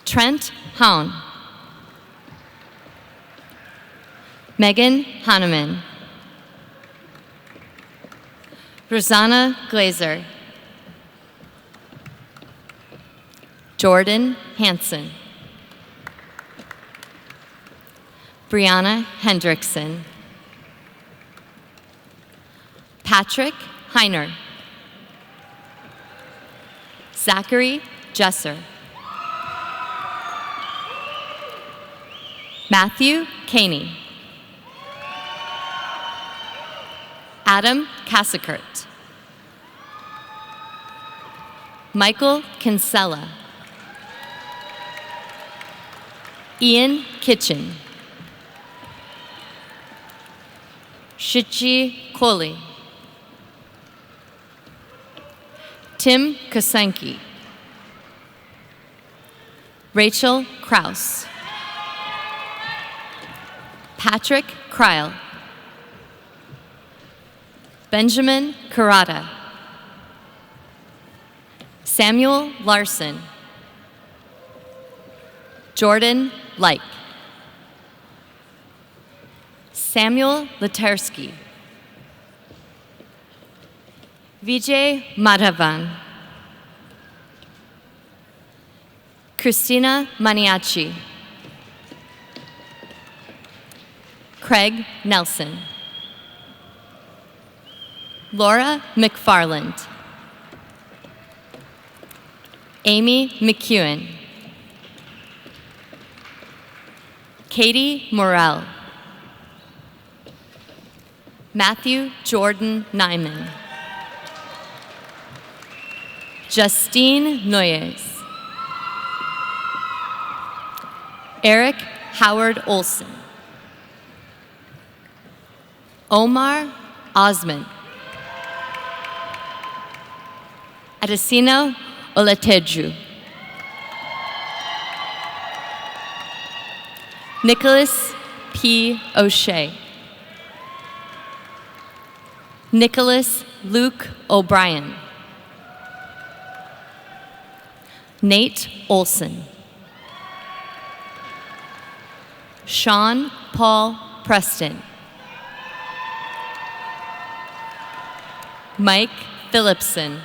Trent Haun. Megan Hahnemann. Rosanna Glazer. Jordan Hansen. Brianna Hendrickson. Patrick Heiner. Zachary Jesser. Matthew Caney. Adam Cassikert. Michael Kinsella. Ian Kitchen. Shichi Kohli. Tim Kosenki. Rachel Kraus. Patrick Kreil. Benjamin Kurata, Samuel Larson, Jordan Like, Samuel Latersky, Vijay Madhavan, Christina Maniaci, Craig Nelson, Laura McFarland, Amy McEwen, Katie Morrell, Matthew Jordan Nyman, Justine Noyes, Eric Howard Olson, Omar Osman, Adesina Olateju, Nicholas P. O'Shea, Nicholas Luke O'Brien, Nate Olson, Sean Paul Preston, Mike Phillipson,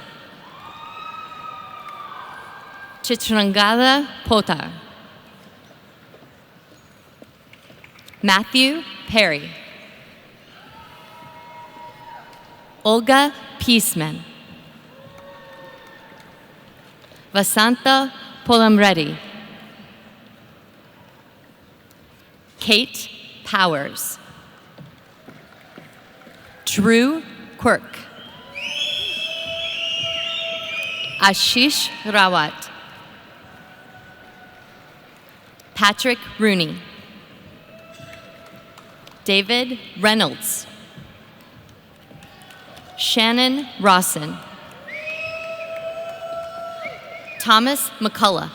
Chitrangada Potar, Matthew Perry, Olga Peaceman, Vasanta Polamreddy, Kate Powers, Drew Quirk, Ashish Rawat, Patrick Rooney, David Reynolds, Shannon Rawson, Thomas McCullough,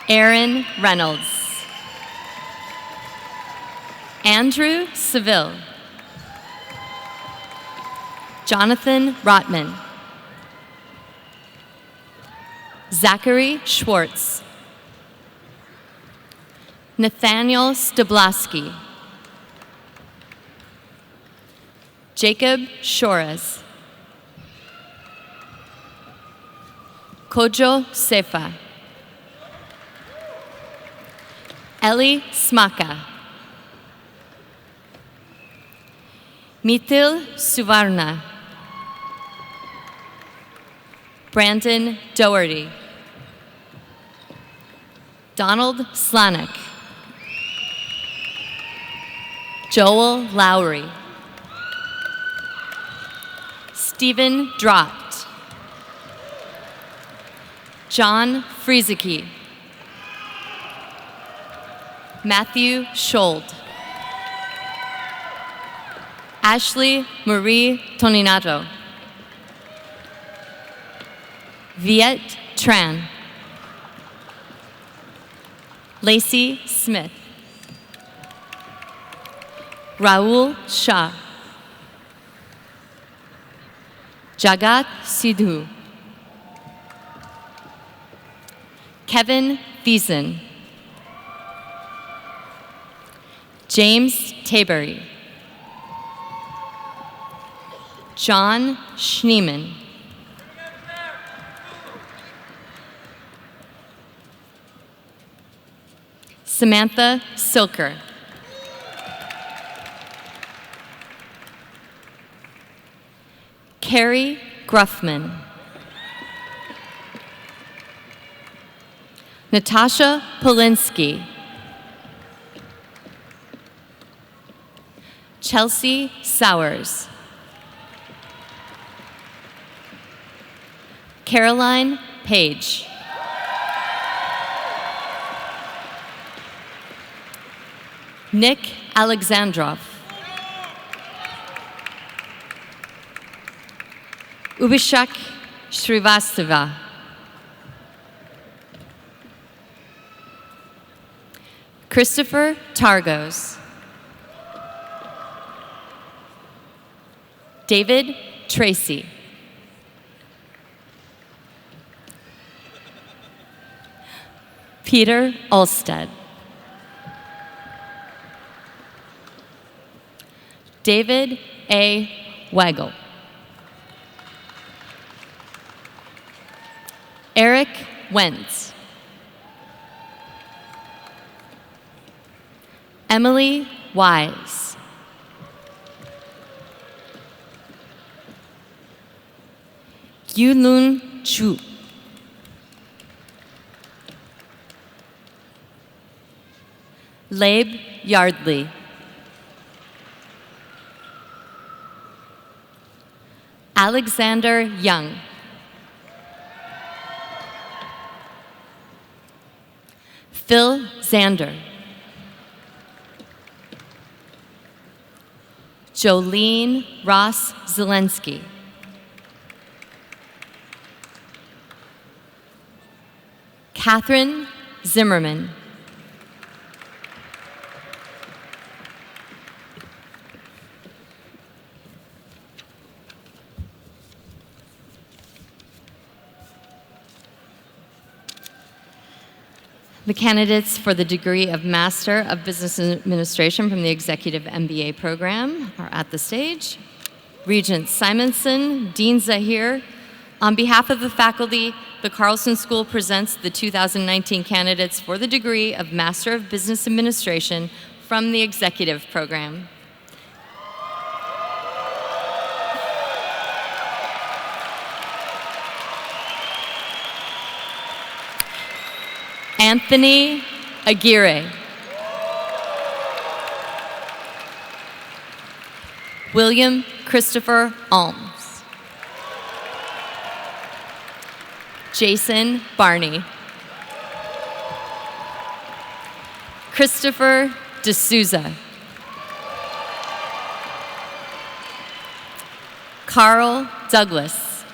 Aaron Reynolds, Andrew Seville, Jonathan Rotman, Zachary Schwartz, Nathaniel Stablaski, Jacob Shores, Kojo Sefa, Eli Smaka, Mithil Suvarna, Brandon Doherty, Donald Slanek, Joel Lowry, Stephen Drott, John Frieseke, Matthew Schold, Ashley Marie Toninato, Viet Tran, Lacey Smith, Raul Shah, Jagat Sidhu, Kevin Thiessen, James Tabery, John Schneeman, Samantha Silker, Carrie Gruffman, Natasha Polinsky, Chelsea Sowers, Caroline Page, Nick Alexandrov, Ubishak Srivastava, Christopher Targos, David Tracy. Peter Ulstead. David A. Weigel. Eric Wentz. Emily Wise. Yulun Chu. Labe Yardley. Alexander Young. Phil Zander. Jolene Ross Zelensky. Catherine Zimmerman. The candidates for the degree of Master of Business Administration from the Executive MBA program are at the stage. Regent Simonson, Dean Zahir. On behalf of the faculty, the Carlson School presents the 2019 candidates for the degree of Master of Business Administration from the Executive program. Anthony Aguirre. William Christopher Alms. Jason Barney. Christopher D'Souza. Carl Douglas.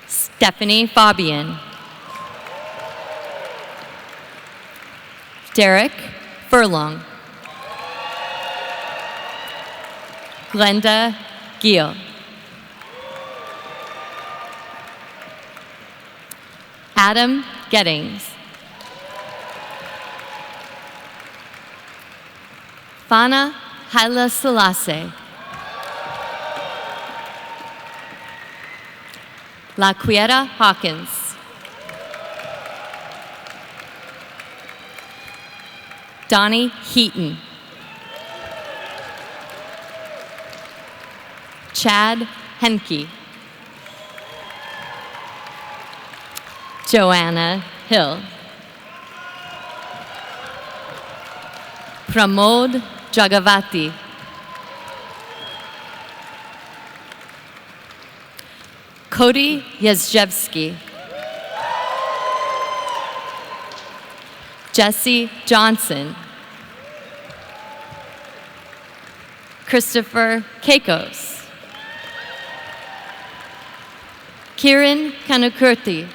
Stephanie Fabian. Derek Furlong. Glenda Gill. Adam Gettings. Fana Haile Selassie. LaQuieta Hawkins. Donnie Heaton. Chad Henke. Joanna Hill. Pramod Jagavati. Cody Yazjevsky. Jesse Johnson. Christopher Keikos. Kiran Kanukurti.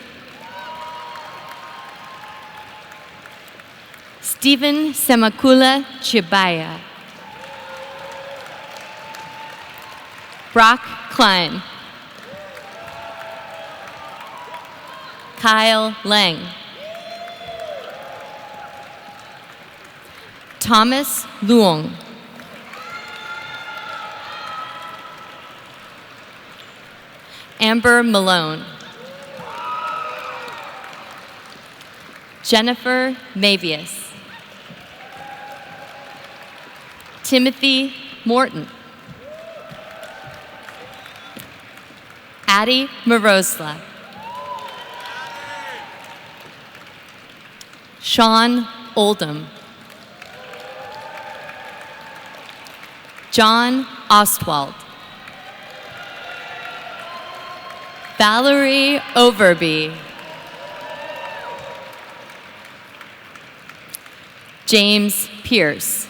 Stephen Semakula Chibaya. Brock Klein. Kyle Lang. Thomas Luong. Amber Malone. Jennifer Mavius. Timothy Morton. Addie Morosla. Sean Oldham. John Ostwald. Valerie Overby. James Pierce.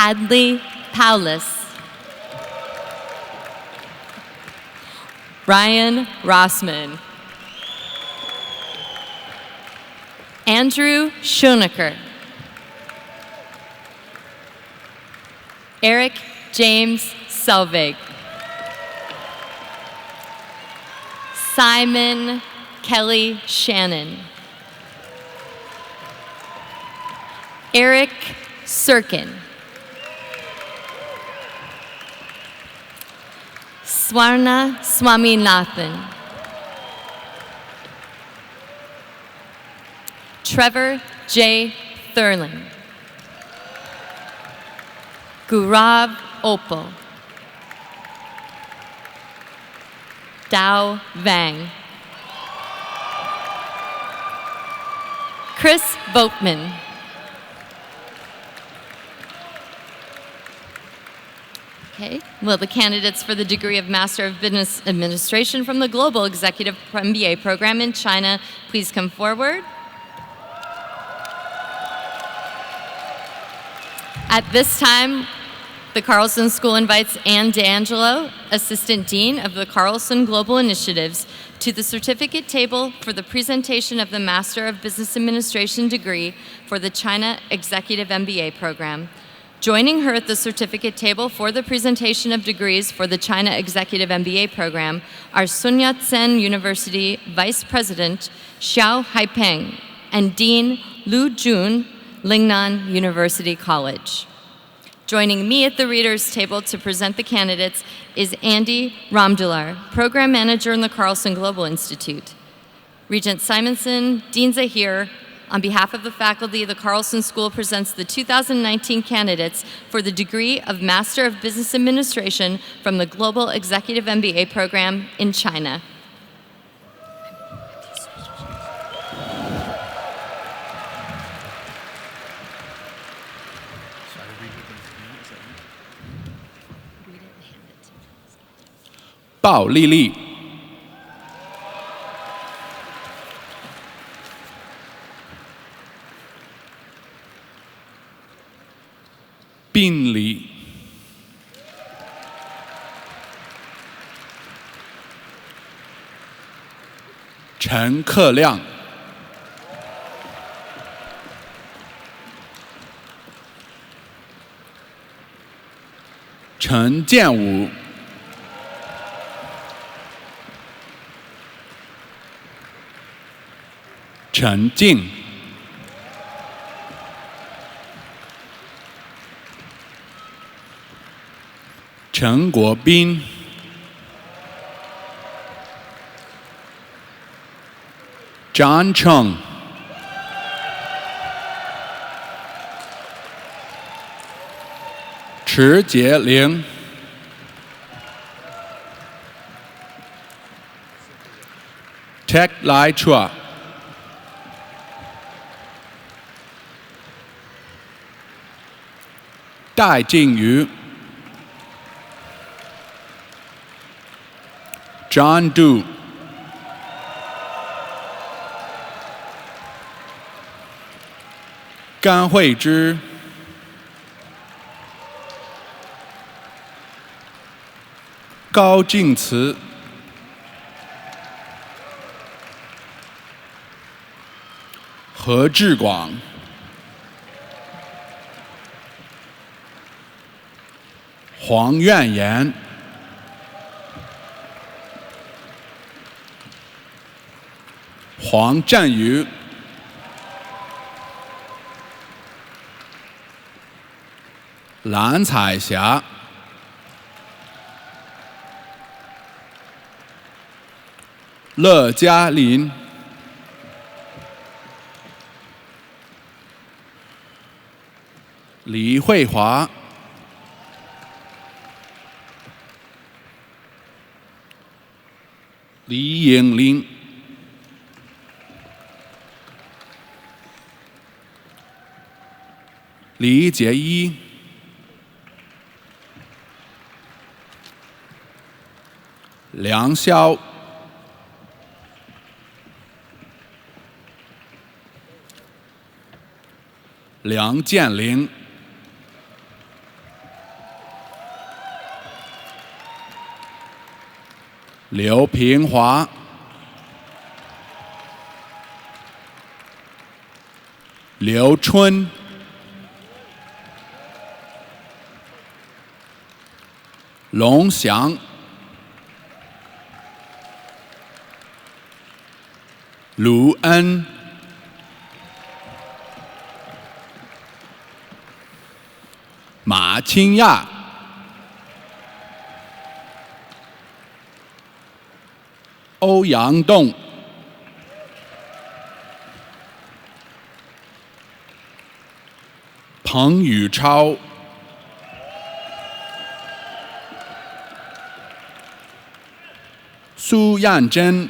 Hadley Paulus. Ryan Rossman. Andrew Schoenecker. Eric James Selvig. Simon Kelly Shannon. Eric Sirkin. Swarna Swaminathan. Trevor J. Thurling. Gaurav Opal. Dao Vang. Chris Boatman. Okay. Will the candidates for the degree of Master of Business Administration from the Global Executive MBA program in China please come forward? At this time, the Carlson School invites Ann D'Angelo, Assistant Dean of the Carlson Global Initiatives, to the certificate table for the presentation of the Master of Business Administration degree for the China Executive MBA program. Joining her at the certificate table for the presentation of degrees for the China Executive MBA program are Sun Yat-sen University Vice President Xiao Haipeng and Dean Lu Jun, Lingnan University College. Joining me at the readers' table to present the candidates is Andy Ramdular, Program Manager in the Carlson Global Institute. Regent Simonson, Dean Zahir, on behalf of the faculty, the Carlson School presents the 2019 candidates for the degree of Master of Business Administration from the Global Executive MBA program in China.鲍丽丽、宾礼、陈克亮、陈建武、陈静、陈国斌、张成、池洁玲、Tek Lai Chua、戴靖宇、John Du、甘惠之、高静慈、何志广、黄苑妍、黄振宇、蓝彩霞、乐嘉林、李慧华、李颖玲、李洁一、梁霄、梁建林、刘平华、刘春、龙翔、卢恩、马清亚、欧阳栋、彭宇超、苏燕珍、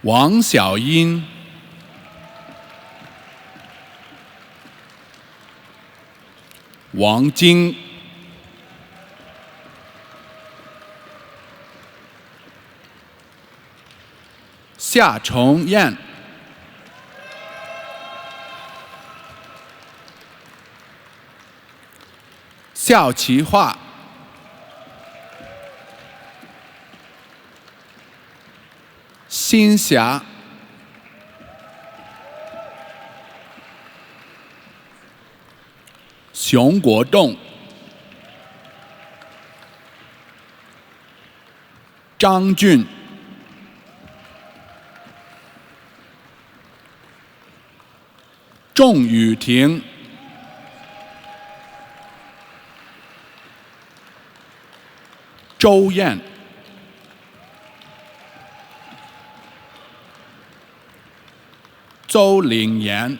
王小英、王晶、夏崇彦、肖其化、新霞、熊国栋、张俊、仲雨婷、周燕、周岭岩、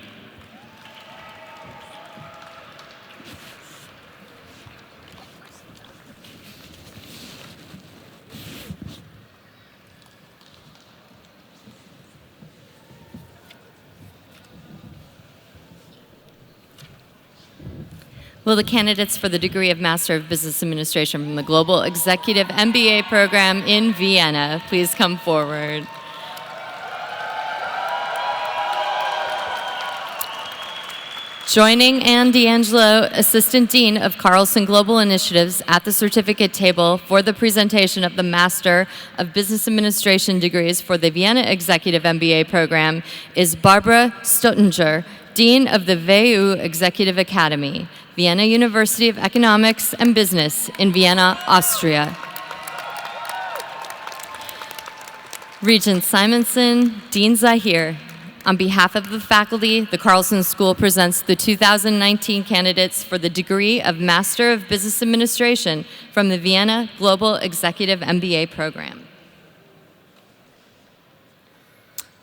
Will the candidates for the degree of Master of Business Administration from the Global Executive MBA program in Vienna please come forward? Joining Ann D'Angelo, Assistant Dean of Carlson Global Initiatives, at the certificate table for the presentation of the Master of Business Administration degrees for the Vienna Executive MBA program is Barbara Stuttinger, Dean of the WU Executive Academy, Vienna University of Economics and Business in Vienna, Austria. Regent Simonson, Dean Zahir. On behalf of the faculty, the Carlson School presents the 2019 candidates for the degree of Master of Business Administration from the Vienna Global Executive MBA program.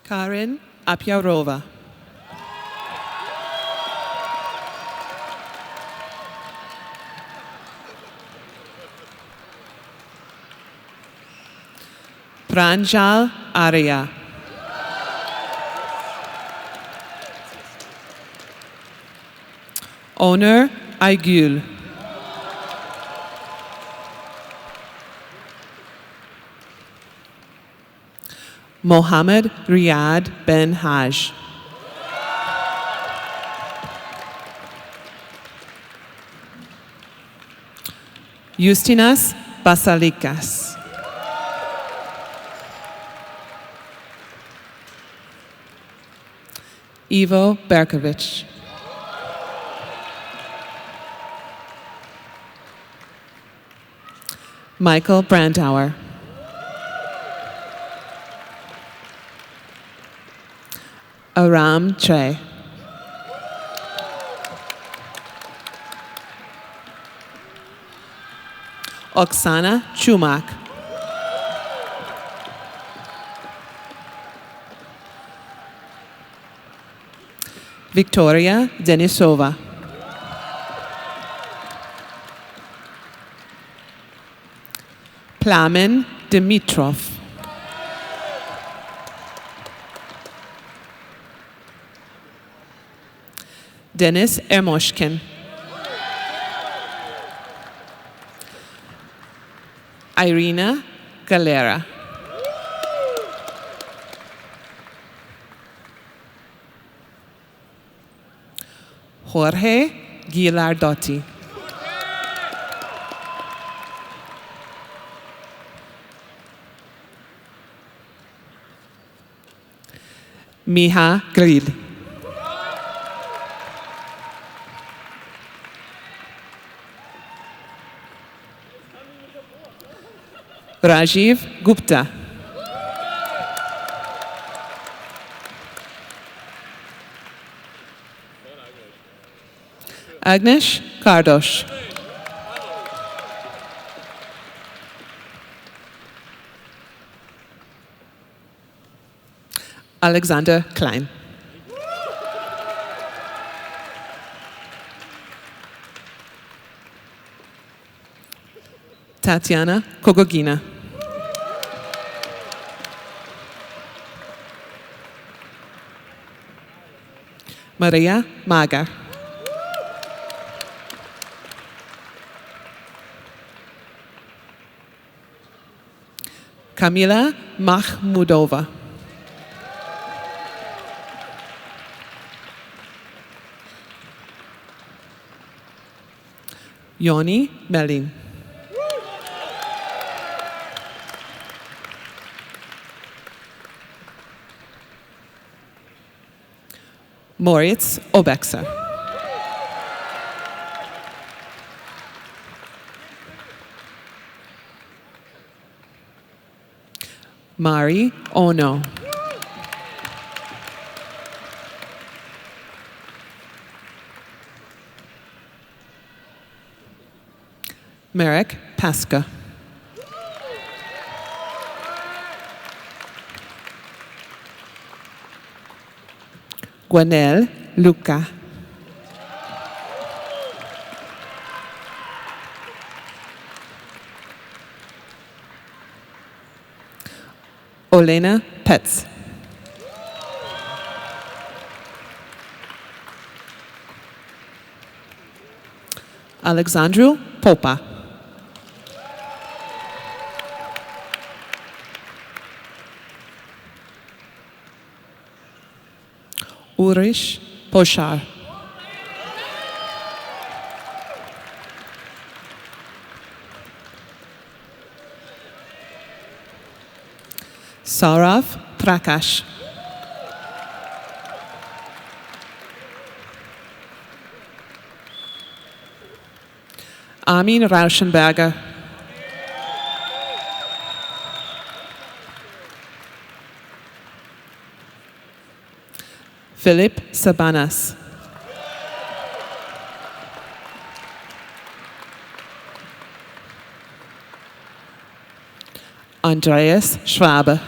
Karen Apyarova. Pranjal Arya. Onur Aygül. Mohammed Riyad Ben Haj. Justinas Basalikas. Ivo Berkovic. Michael Brandauer. Aram Tre. Oksana Chumak. Victoria Denisova. Plamen Dimitrov. Denis Ermoshkin. Irina Galera. Jorge Gilardotti. Miha Grill. Rajiv Gupta. Agnesh Kardosh. Alexander Klein. Tatiana Kogogina. Maria Maga. Kamila Mahmudova. Yoni Melin. Moritz Obexer. Mari Ono. Merrick Pasca. Gwenel Luca. Olena Petz. Alexandru Popa. Ulrich Poschar. Saurav Prakash. Armin Rauschenberger. Philip Sabanas. Andreas Schwabe.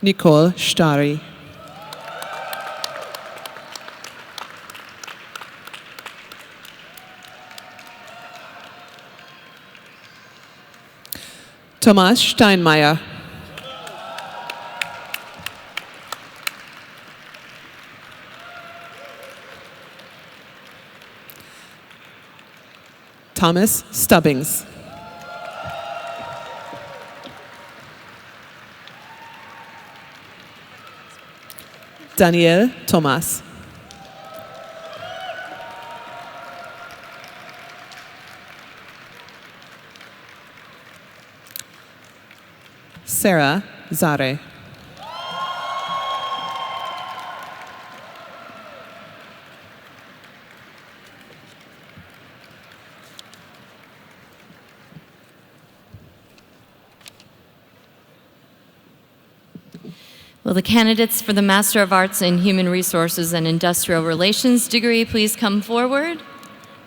Nicole Stari. Thomas Steinmeier. Thomas Stubbings. Daniel Thomas. Sarah Zare. Will the candidates for the Master of Arts in Human Resources and Industrial Relations degree please come forward?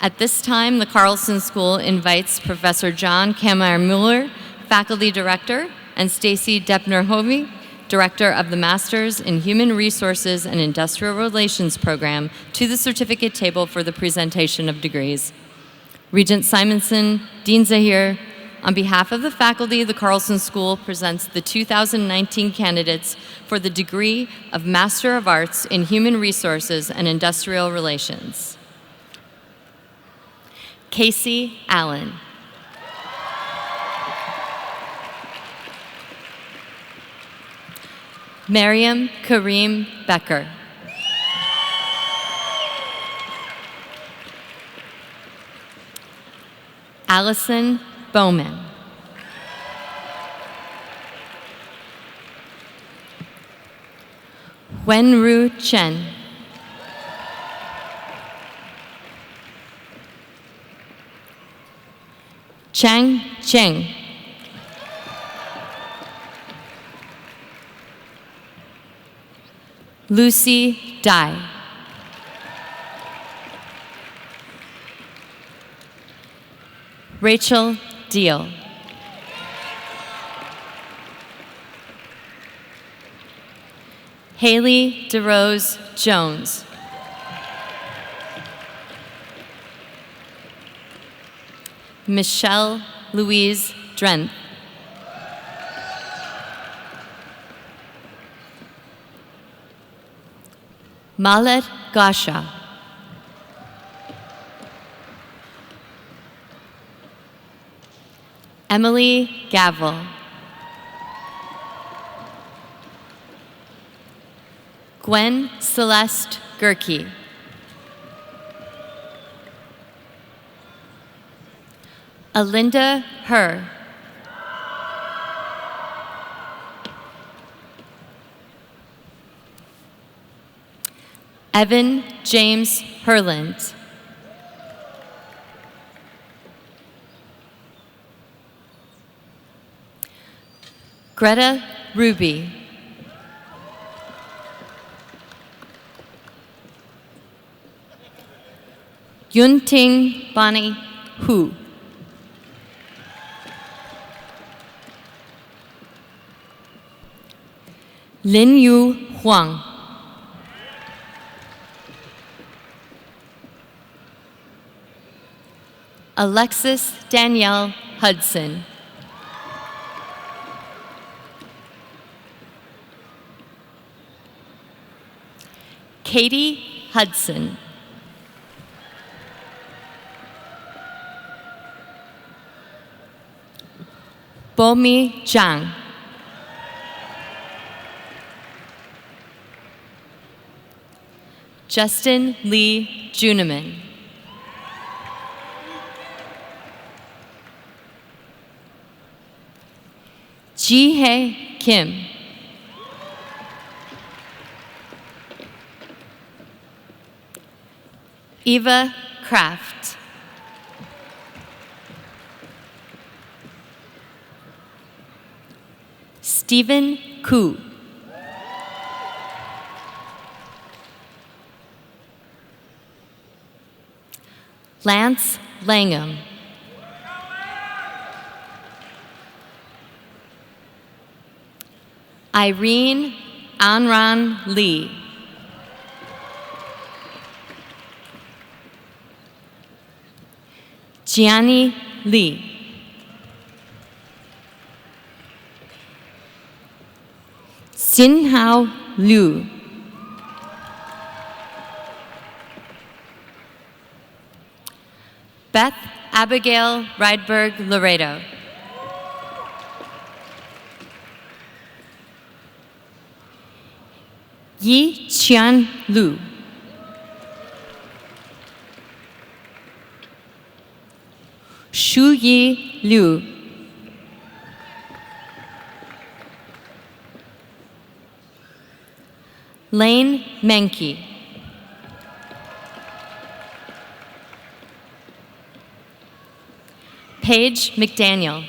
At this time, the Carlson School invites Professor John Kammeyer-Mueller, Faculty Director, and Stacy Depner-Hovey, Director of the Masters in Human Resources and Industrial Relations program, to the certificate table for the presentation of degrees. Regent Simonson, Dean Zahir, on behalf of the faculty, the Carlson School presents the 2019 candidates for the degree of Master of Arts in Human Resources and Industrial Relations. Casey Allen. Mariam Kareem Becker. Allison Bowman. Wenru Chen. Chang Cheng. Lucy Dai. Rachel Deal. Haley DeRose Jones. Michelle Louise Drenth. Malet Gasha. Emily Gavel. Gwen Celeste Gerke. Alinda Herr. Evan James Herland. Greta Ruby. Yunting Bonnie Hu. Lin Yu Huang. Alexis Danielle Hudson. Katie Hudson. Bomi Zhang. Justin Lee Juneman. Ji-Hye Kim. Eva Kraft. Stephen Koo. Lance Langham. Irene Anran Lee. Gianni Lee. Xin-Hao Liu. Beth Abigail Rydberg Laredo. Yi Qian Lu. Shu Yi Liu. Lane Menke. Paige McDaniel.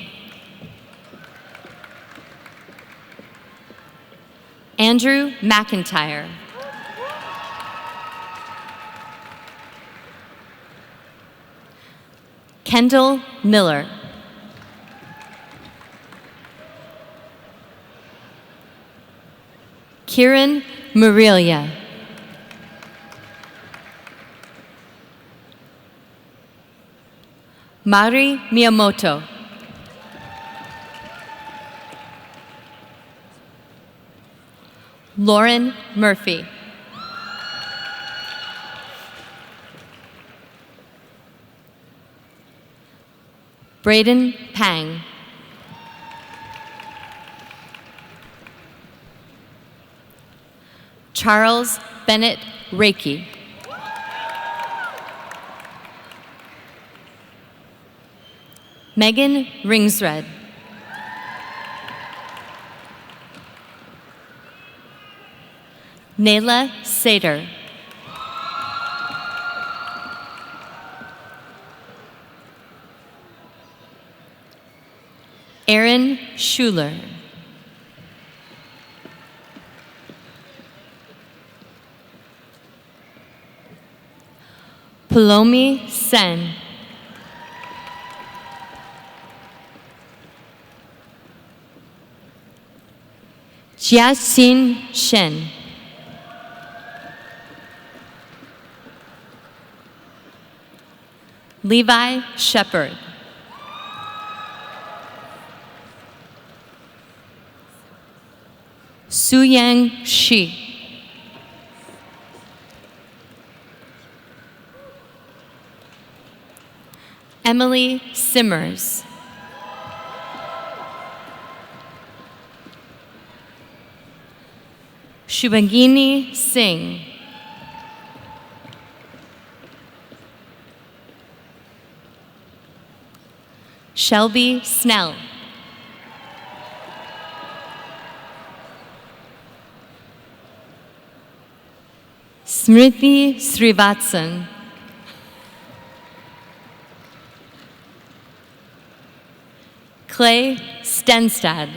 Andrew McIntyre. Kendall Miller. Kieran Marilia. Mari Miyamoto. Lauren Murphy. Braden Pang. Charles Bennett Reiki. Megan Ringsred. Nayla Sater. Aaron Schuler. Palomi Sen. Jiaxin Shen. Levi Shepard. Suyang Shi. Emily Simmers. Shubhangini Singh. Shelby Snell. Smriti Srivatsan. Clay Stenstad.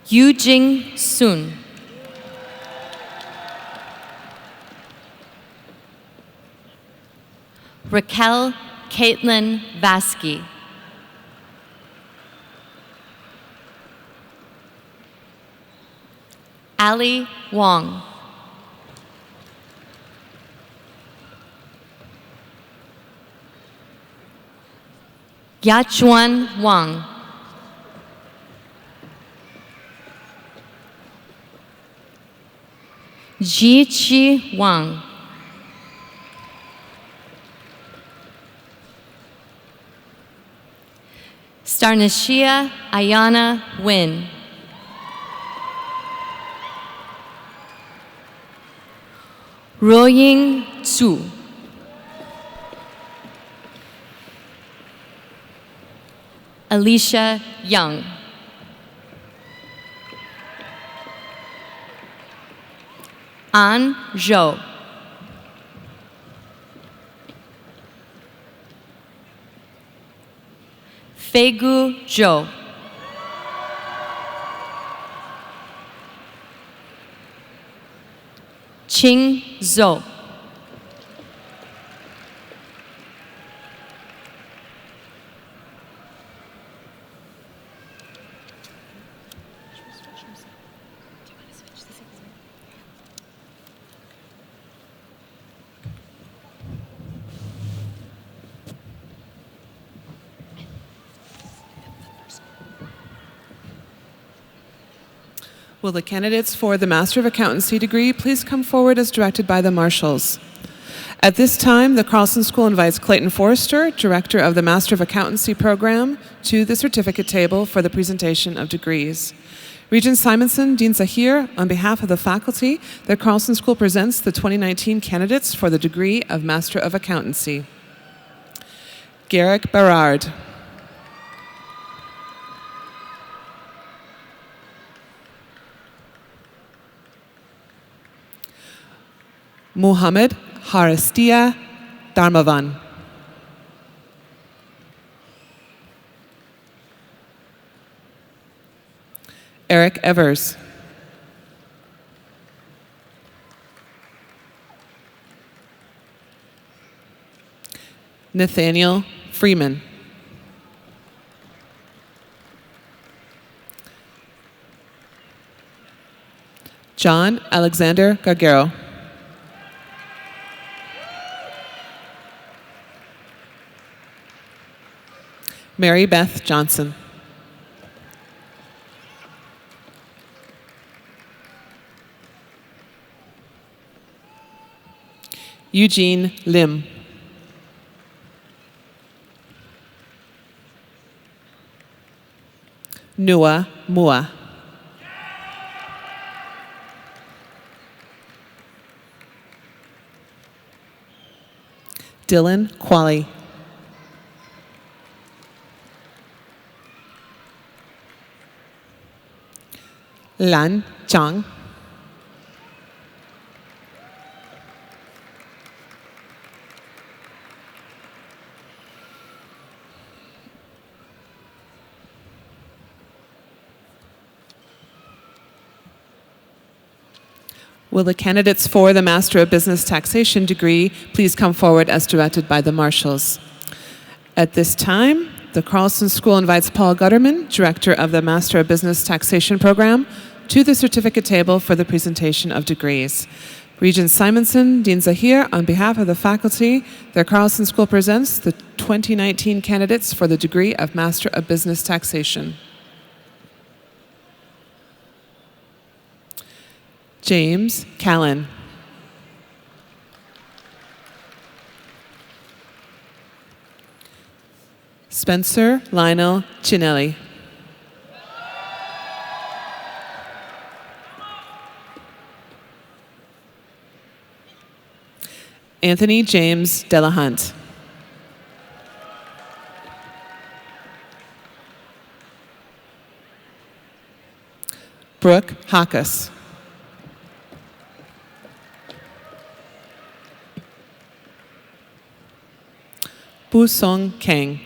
Yujing Sun. Raquel Caitlin Vasky. Ali Wong. Yachuan Wang. Jiqi Wang. Starnashia Ayana Win. Roying Zhu. Alicia Young. An Zhou. Feigu Zhou. Qing Zhou. Will the candidates for the Master of Accountancy degree please come forward as directed by the marshals? At this time, the Carlson School invites Clayton Forrester, Director of the Master of Accountancy program, to the certificate table for the presentation of degrees. Regent Simonson, Dean Zahir, on behalf of the faculty, the Carlson School presents the 2019 candidates for the degree of Master of Accountancy. Garrick Berard. Muhammad Haristia Dharmavan. Eric Evers. Nathaniel Freeman. John Alexander Gargero. Mary Beth Johnson. Eugene Lim. Nua Mua. Dylan Qualley. Lan Chang. Will the candidates for the Master of Business Taxation degree please come forward as directed by the marshals? At this time, the Carlson School invites Paul Gutterman, Director of the Master of Business Taxation Program, to the certificate table for the presentation of degrees. Regent Simonson, Dean Zahir, on behalf of the faculty, the Carlson School presents the 2019 candidates for the degree of Master of Business Taxation. James Callan. Spencer Lionel Chinelli. Anthony James Delahunt. Brooke Hawkus. Bu Song Kang.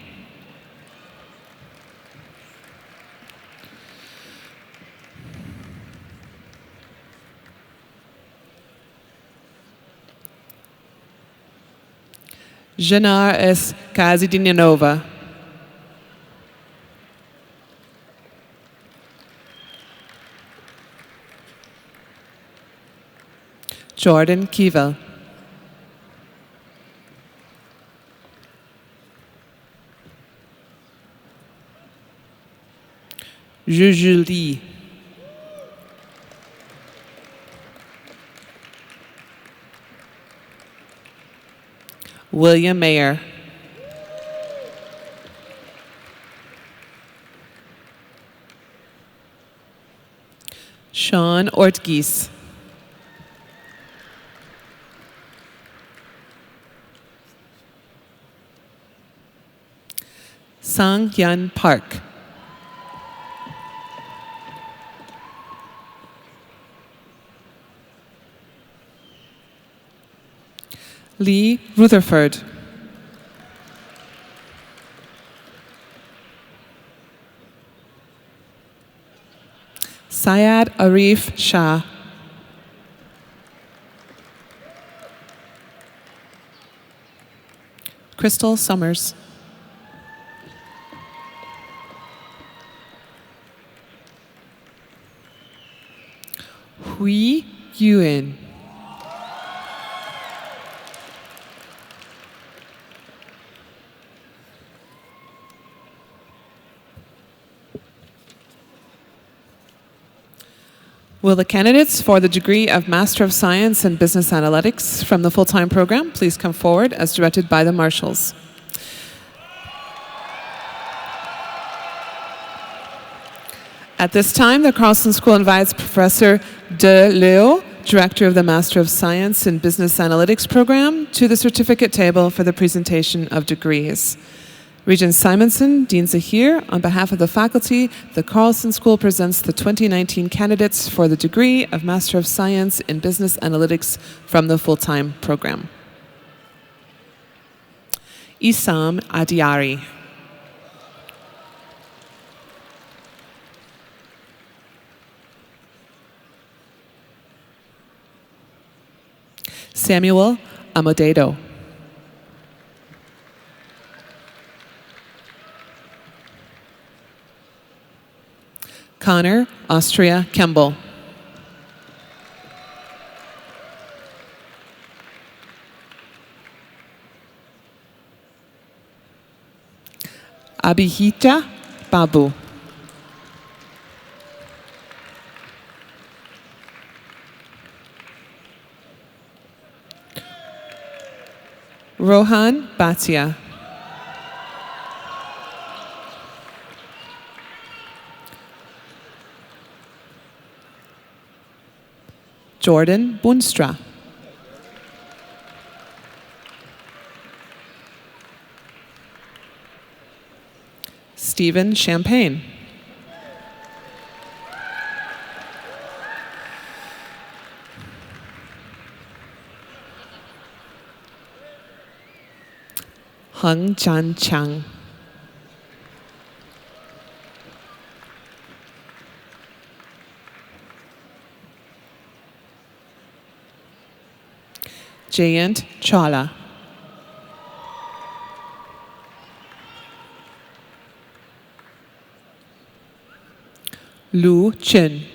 Janar S. Kazidinyanova. Jordan Kivel. Juju Lee. William Mayer. Sean Ortgies. Sang Hyun Park. Lee Rutherford. Syed Arif Shah. Crystal Summers. Hui Yuen. Will the candidates for the degree of Master of Science in Business Analytics from the full-time program please come forward as directed by the marshals? At this time, the Carlson School invites Professor De Leo, Director of the Master of Science in Business Analytics program, to the certificate table for the presentation of degrees. Regent Simonson, Dean Zahir, on behalf of the faculty, the Carlson School presents the 2019 candidates for the degree of Master of Science in Business Analytics from the full-time program. Isam Adiari. Samuel Amodedo. Connor Austria Kemble. Abhijita Babu. Rohan Bhatia. Jordan Bunstra. Stephen Champagne. Hung Chan Chang. Jayant Chawla. Lu Chin.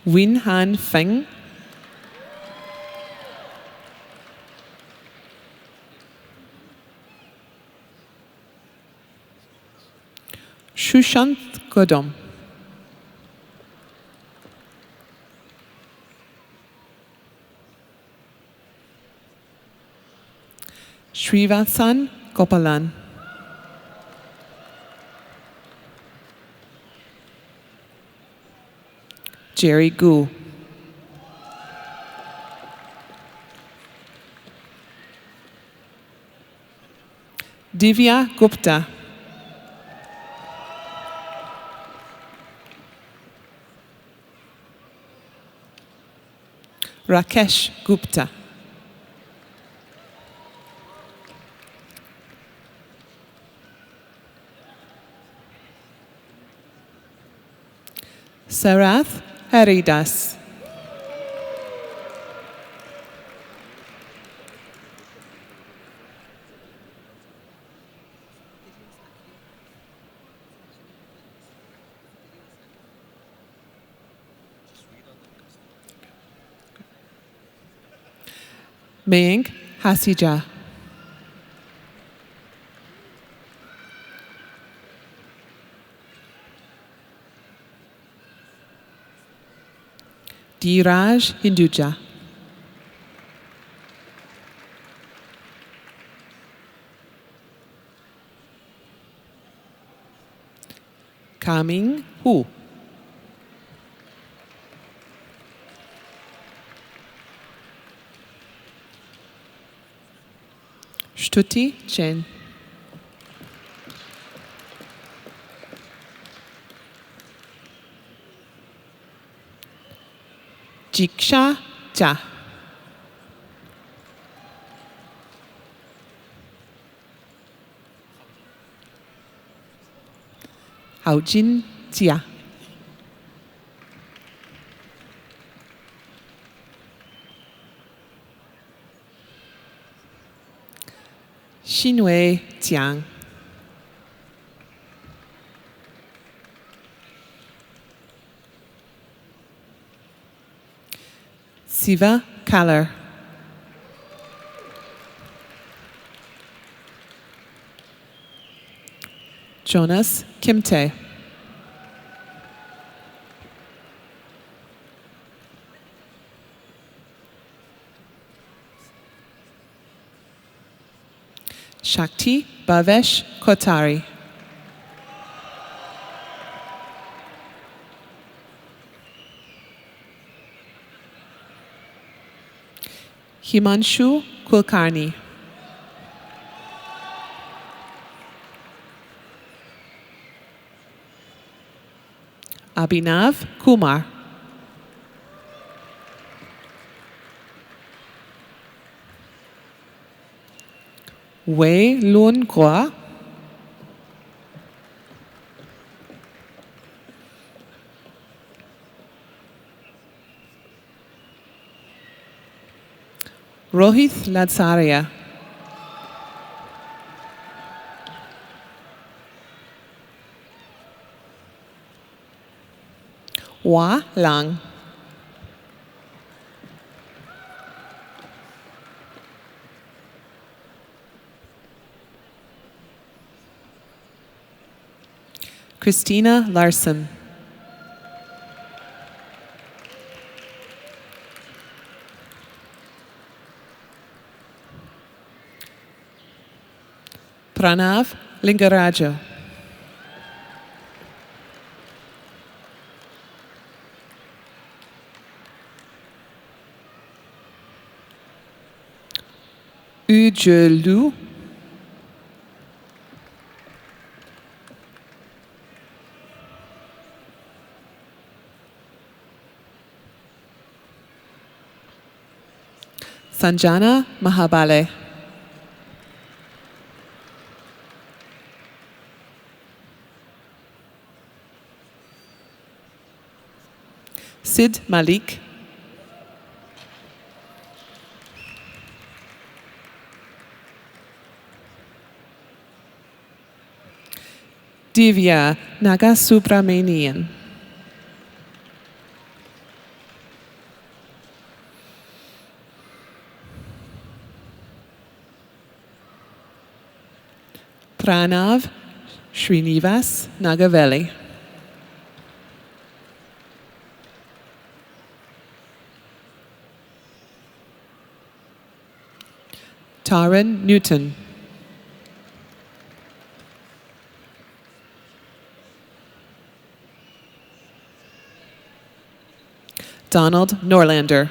Win Han Feng. Shushant Godom. Srivatsan Gopalan. Jerry Gu. Divya Gupta. Rakesh Gupta. Sarath Haridas. Mayank Hasija. Dheeraj Hinduja. Kaming Hu. Shtuti Chen. Jiksha Cha. Haojin Jia. Xinwei Jiang. Siva Kaller. Jonas Kimte. Shakti Bhavesh Kotari. Himanshu Kulkarni. Abhinav Kumar. Wei Lun Gua. Rohit Ladsaria. Hua Lang. Christina Larson. Pranav Lingaraja. Ujelu. Sanjana Mahabale. Sid Malik, Divya Nagasubramanian, Pranav Srinivas Nagavelli, Taran Newton, Donald Norlander,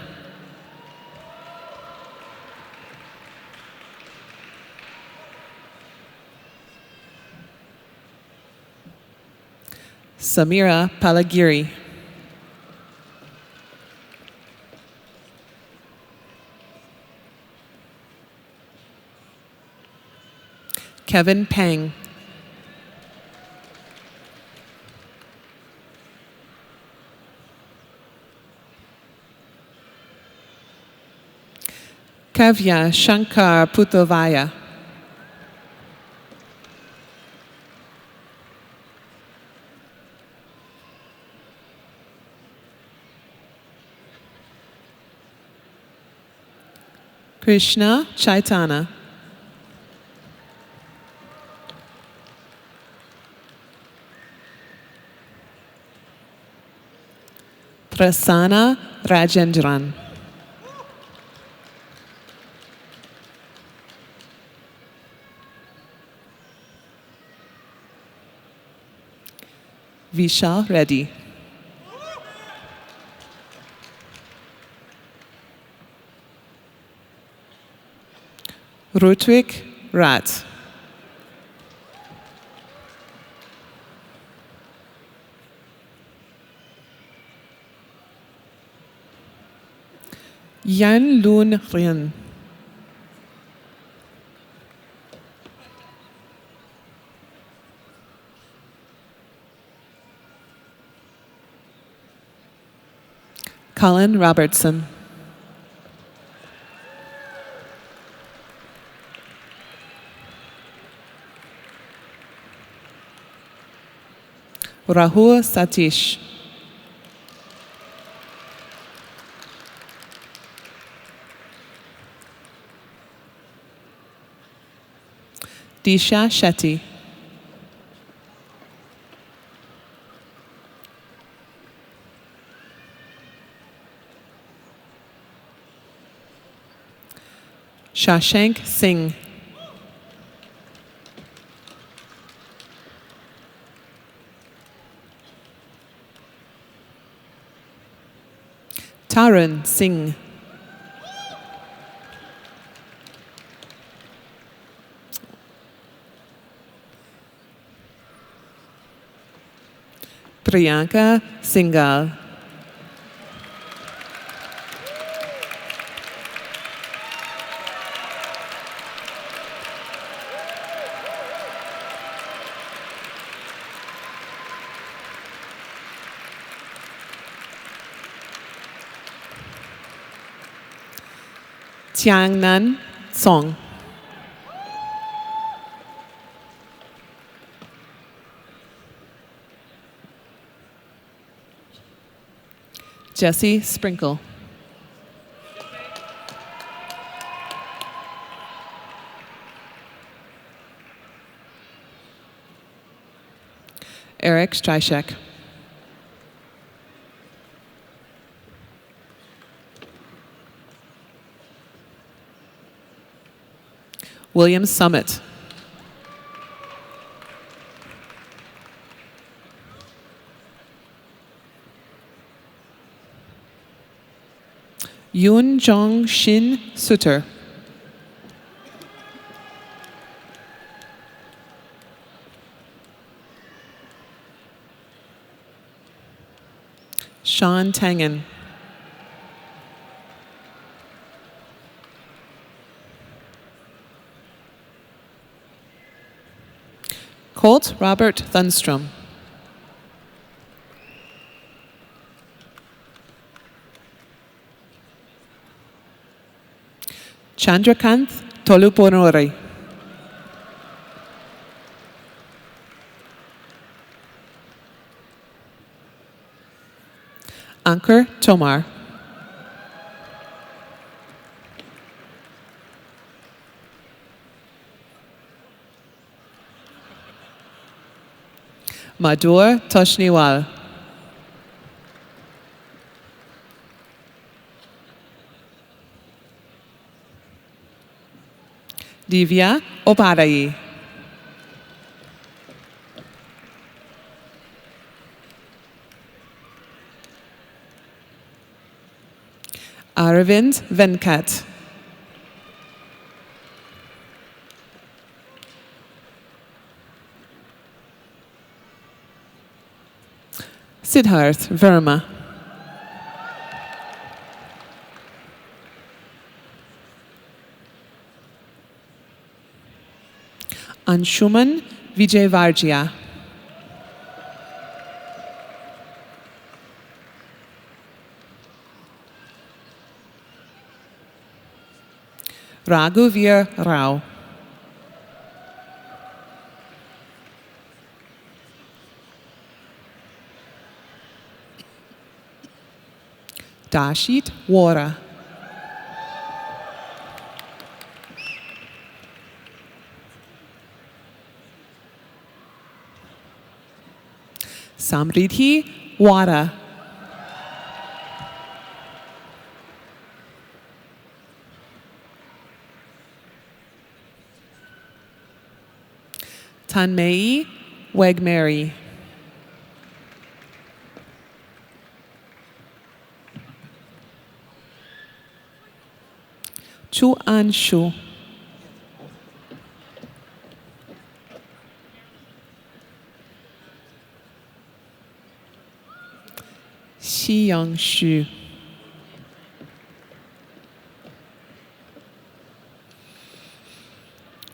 Samira Palagiri, Kevin Pang, Kavya Shankar Putovaya, Krishna Chaitana, Prasanna Rajendran, Vishal Reddy, Rutwik Rat, Yan Loon Rien, Colin Robertson, Rahul Satish, Disha Shetty, Shashank Singh, Tarun Singh, Priyanka Singhal, Tiangnan Song, Jesse Sprinkle, Eric Stryshek, William Summit, Yoon Jong Shin Suter, Sean Tangen, Colt Robert Thunstrom, Chandrakanth Toluponori. Ankur Tomar. Madhur Toshniwal. Divya Opadayi. Aravind Venkat. Siddharth Verma. Anshuman Vijayvarjia. Raghuveer Rao. Dashit Wara. Samridhi Wara. Tanmay Wegmary. Chu Anshu. Xi Yang Xu.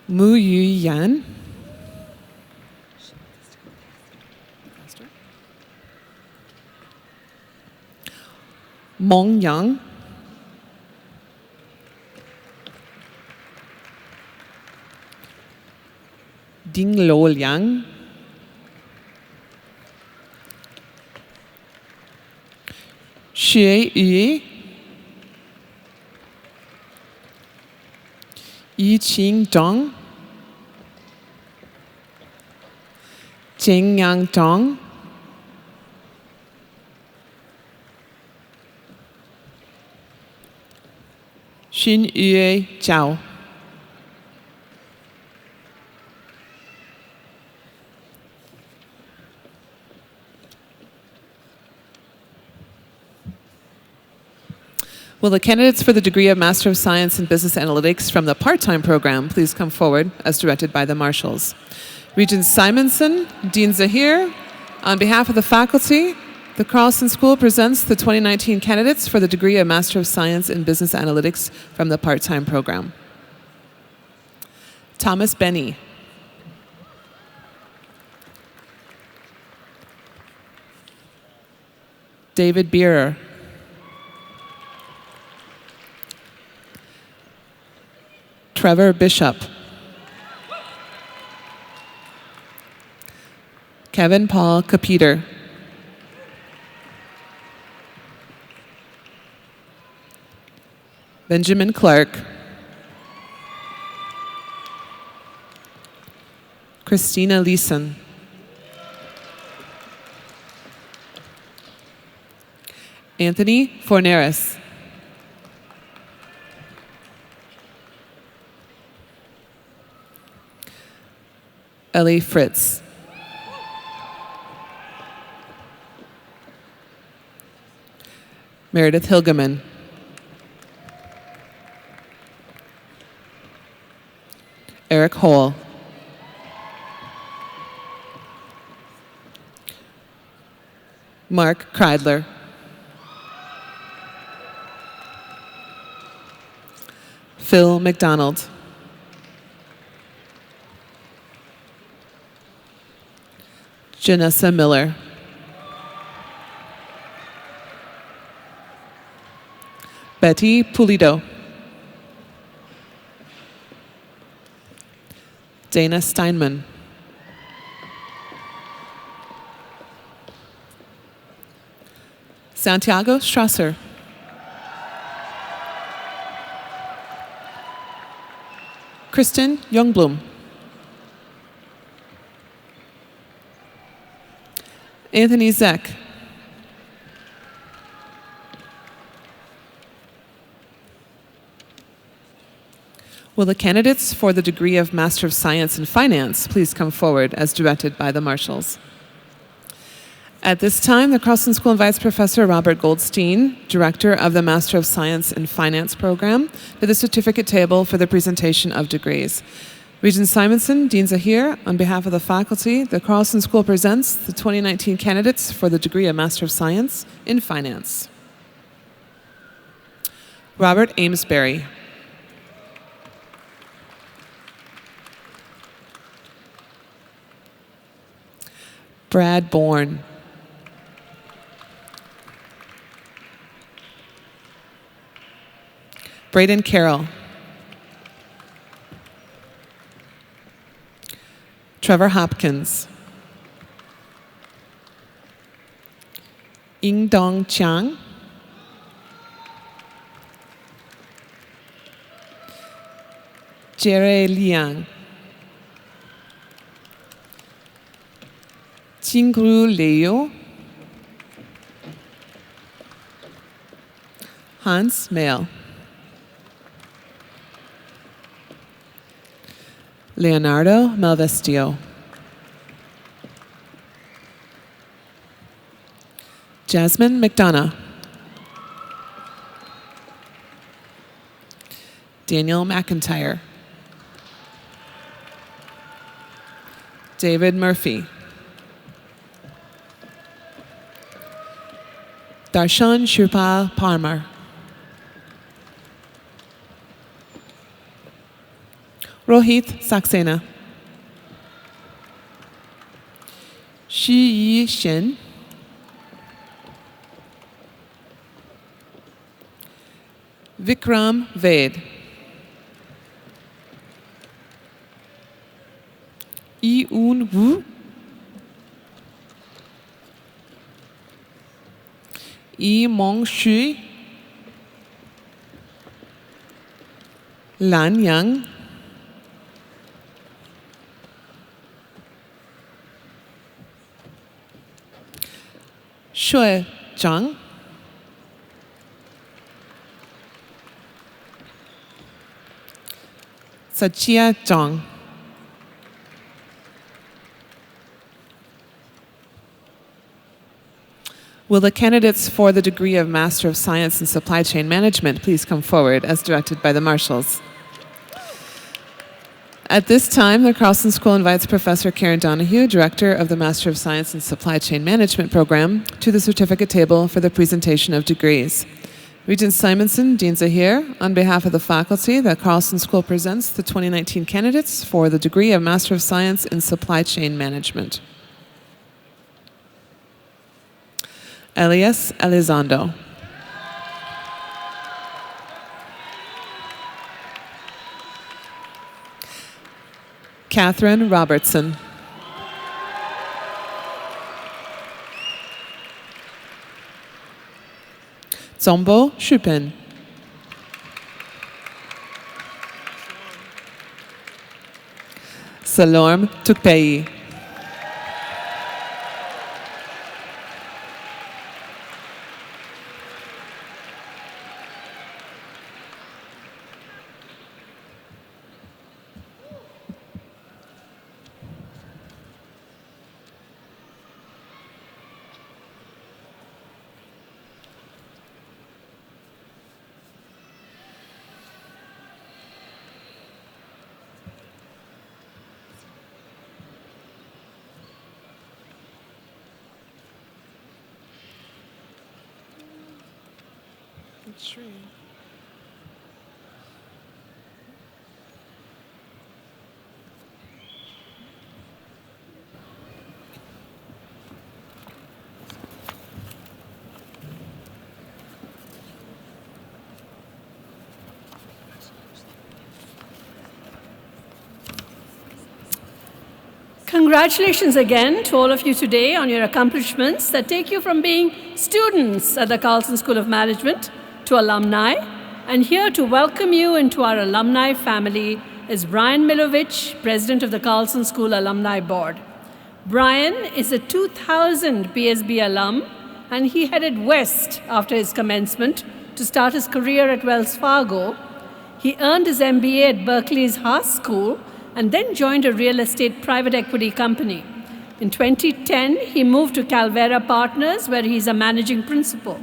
Mu Yu Yan. Mong Yang. Ding Lo Liang. Xue Yu. Yi Qing Dong. Jing Yang Dong. Xin Yue Zhao. Will the candidates for the degree of Master of Science in Business Analytics from the part-time program please come forward as directed by the marshals? Regent Simonson, Dean Zahir, on behalf of the faculty, the Carlson School presents the 2019 candidates for the degree of Master of Science in Business Analytics from the part-time program. Thomas Benny. David Beerer. Trevor Bishop. Kevin Paul Capeter. Benjamin Clark. Christina Leeson. Anthony Forneris. Ellie Fritz. Meredith Hilgeman. Eric Hole. Mark Kreidler. Phil McDonald. Janessa Miller. Betty Pulido. Dana Steinman. Santiago Strasser. Kristen Youngblum. Anthony Zeck. Will the candidates for the degree of Master of Science in Finance please come forward as directed by the marshals? At this time, the Carlson School invites Professor Robert Goldstein, Director of the Master of Science in Finance program, to the certificate table for the presentation of degrees. Regent Simonson, Dean Zahir, on behalf of the faculty, the Carlson School presents the 2019 candidates for the degree of Master of Science in Finance. Robert Amesbury. Brad Bourne. Braden Carroll. Trevor Hopkins. Ying Dong Chiang. Jere Liang. Jingru Liu. Hans Mail. Leonardo Malvestio. Jasmine McDonough. Daniel McIntyre. David Murphy. Darshan Shirpa Parmar. Rohit Saxena. Shi Yi Shen. Vikram Ved. Yi Un Wu. Yi Mong Shui. Lan Yang. Shui Zhang. Sachia Zhang. Will the candidates for the degree of Master of Science in Supply Chain Management please come forward as directed by the marshals? At this time, the Carlson School invites Professor Karen Donahue, Director of the Master of Science in Supply Chain Management program, to the certificate table for the presentation of degrees. Regent Simonson, Dean Zahir, on behalf of the faculty, the Carlson School presents the 2019 candidates for the degree of Master of Science in Supply Chain Management. Elias Elizondo. Catherine Robertson. Zombo Shupin. Salorm Tukpei. True. Congratulations again to all of you today on your accomplishments that take you from being students at the Carlson School of Management to alumni. And here to welcome you into our alumni family is Brian Milovich, President of the Carlson School Alumni Board. Brian is a 2000 PSB alum, and he headed west after his commencement to start his career at Wells Fargo. He earned his MBA at Berkeley's Haas School and then joined a real estate private equity company. In 2010, he moved to Calvera Partners, where he's a managing principal.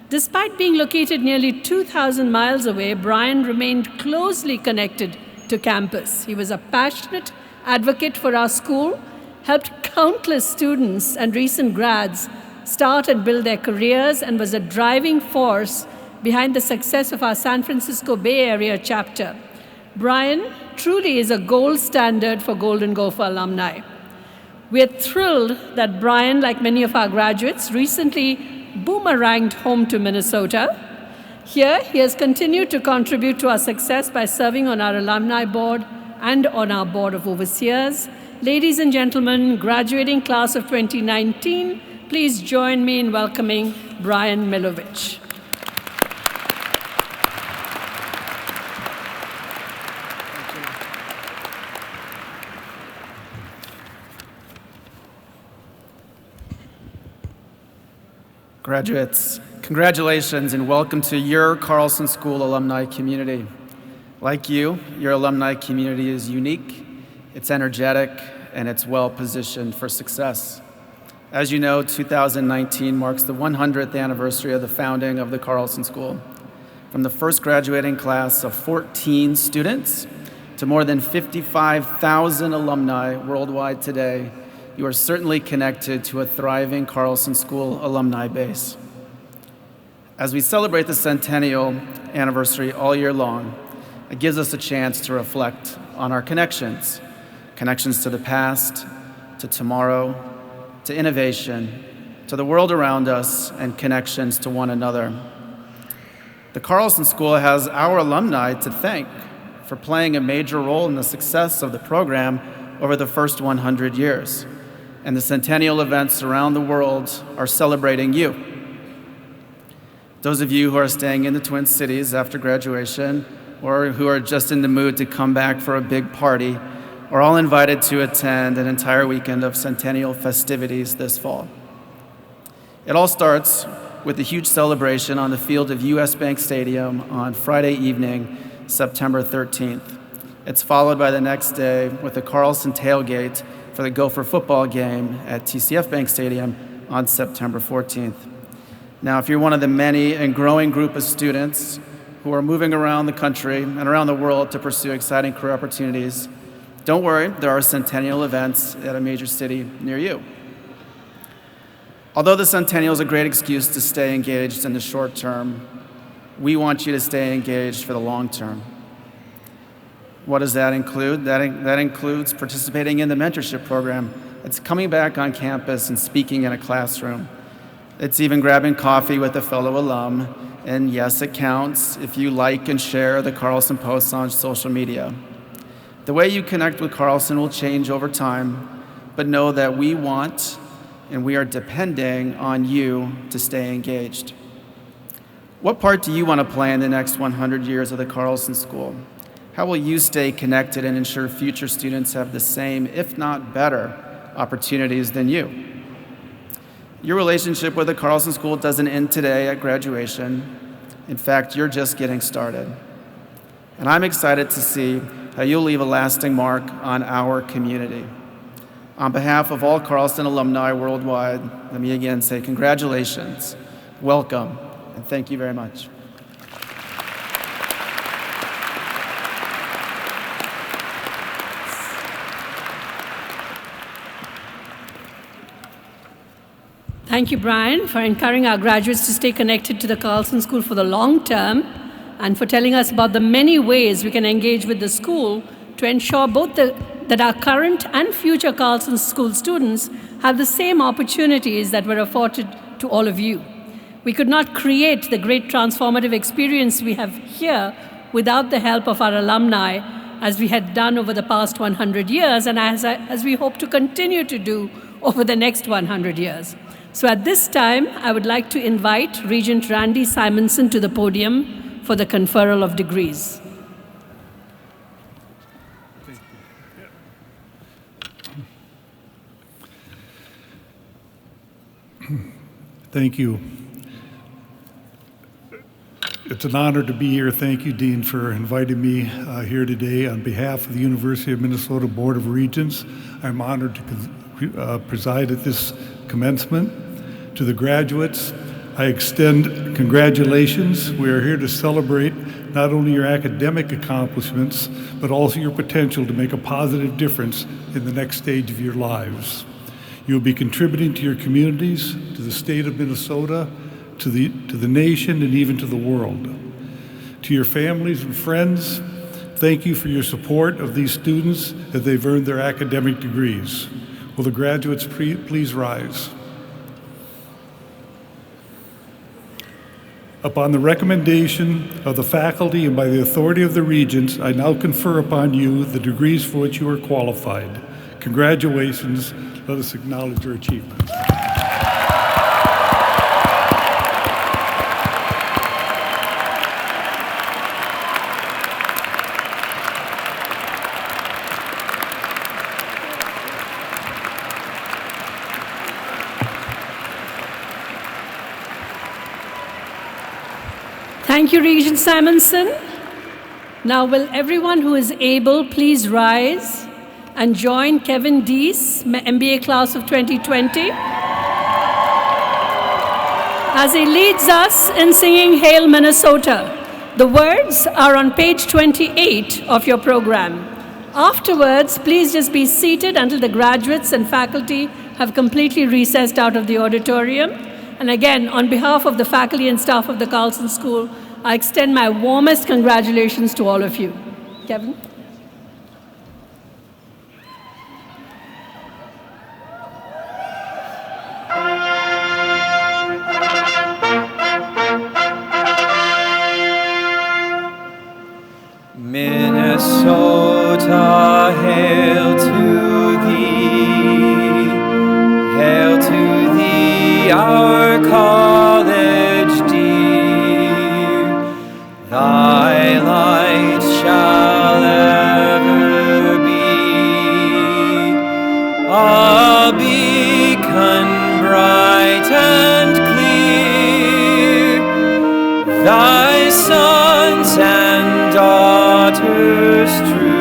Despite being located nearly 2,000 miles away, Brian remained closely connected to campus. He was a passionate advocate for our school, helped countless students and recent grads start and build their careers, and was a driving force behind the success of our San Francisco Bay Area chapter. Brian truly is a gold standard for Golden Gopher alumni. We are thrilled that Brian, like many of our graduates, recently boomeranged home to Minnesota. Here, he has continued to contribute to our success by serving on our alumni board and on our board of overseers. Ladies and gentlemen, graduating class of 2019, please join me in welcoming Brian Milovich. Graduates, congratulations and welcome to your Carlson School alumni community. Like you, your alumni community is unique, it's energetic, and it's well positioned for success. As you know, 2019 marks the 100th anniversary of the founding of the Carlson School. From the first graduating class of 14 students to more than 55,000 alumni worldwide today, you are certainly connected to a thriving Carlson School alumni base. As we celebrate the centennial anniversary all year long, it gives us a chance to reflect on our connections to the past, to tomorrow, to innovation, to the world around us, and connections to one another. The Carlson School has our alumni to thank for playing a major role in the success of the program over the first 100 years. And the centennial events around the world are celebrating you. Those of you who are staying in the Twin Cities after graduation, or who are just in the mood to come back for a big party, are all invited to attend an entire weekend of centennial festivities this fall. It all starts with a huge celebration on the field of US Bank Stadium on Friday evening, September 13th. It's followed by the next day with a Carlson tailgate for the Gopher football game at TCF Bank Stadium on September 14th. Now, if you're one of the many and growing group of students who are moving around the country and around the world to pursue exciting career opportunities, don't worry, there are centennial events at a major city near you. Although the centennial is a great excuse to stay engaged in the short term, we want you to stay engaged for the long term. What does that include? That includes participating in the mentorship program. It's coming back on campus and speaking in a classroom. It's even grabbing coffee with a fellow alum. And yes, it counts if you like and share the Carlson posts on social media. The way you connect with Carlson will change over time, but know that we want and we are depending on you to stay engaged. What part do you want to play in the next 100 years of the Carlson School? How will you stay connected and ensure future students have the same, if not better, opportunities than you? Your relationship with the Carlson School doesn't end today at graduation. In fact, you're just getting started. And I'm excited to see how you'll leave a lasting mark on our community. On behalf of all Carlson alumni worldwide, let me again say congratulations, welcome, and thank you very much. Thank you, Brian, for encouraging our graduates to stay connected to the Carlson School for the long term and for telling us about the many ways we can engage with the school to ensure both that our current and future Carlson School students have the same opportunities that were afforded to all of you. We could not create the great transformative experience we have here without the help of our alumni, as we had done over the past 100 years, and as we hope to continue to do over the next 100 years. So at this time, I would like to invite Regent Randy Simonson to the podium for the conferral of degrees. Thank you. It's an honor to be here. Thank you, Dean, for inviting me here today. On behalf of the University of Minnesota Board of Regents, I'm honored to preside at this commencement. To the graduates, I extend congratulations. We are here to celebrate not only your academic accomplishments, but also your potential to make a positive difference in the next stage of your lives. You'll be contributing to your communities, to the state of Minnesota, to the nation, and even to the world. To your families and friends, thank you for your support of these students as they've earned their academic degrees. Will the graduates please rise? Upon the recommendation of the faculty and by the authority of the Regents, I now confer upon you the degrees for which you are qualified. Congratulations. Let us acknowledge your achievements. Thank you, Regent Simonson. Now, will everyone who is able please rise and join Kevin Deese, MBA class of 2020, as he leads us in singing Hail Minnesota. The words are on page 28 of your program. Afterwards, please just be seated until the graduates and faculty have completely recessed out of the auditorium. And again, on behalf of the faculty and staff of the Carlson School, I extend my warmest congratulations to all of you. Kevin? Minnesota, hail to thee, our college dear. Thy light shall ever be a beacon bright and clear. Thy sons and daughters true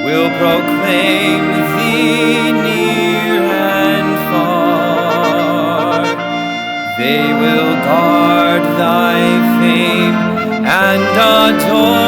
will proclaim thee near and far. They will guard thy fame and adore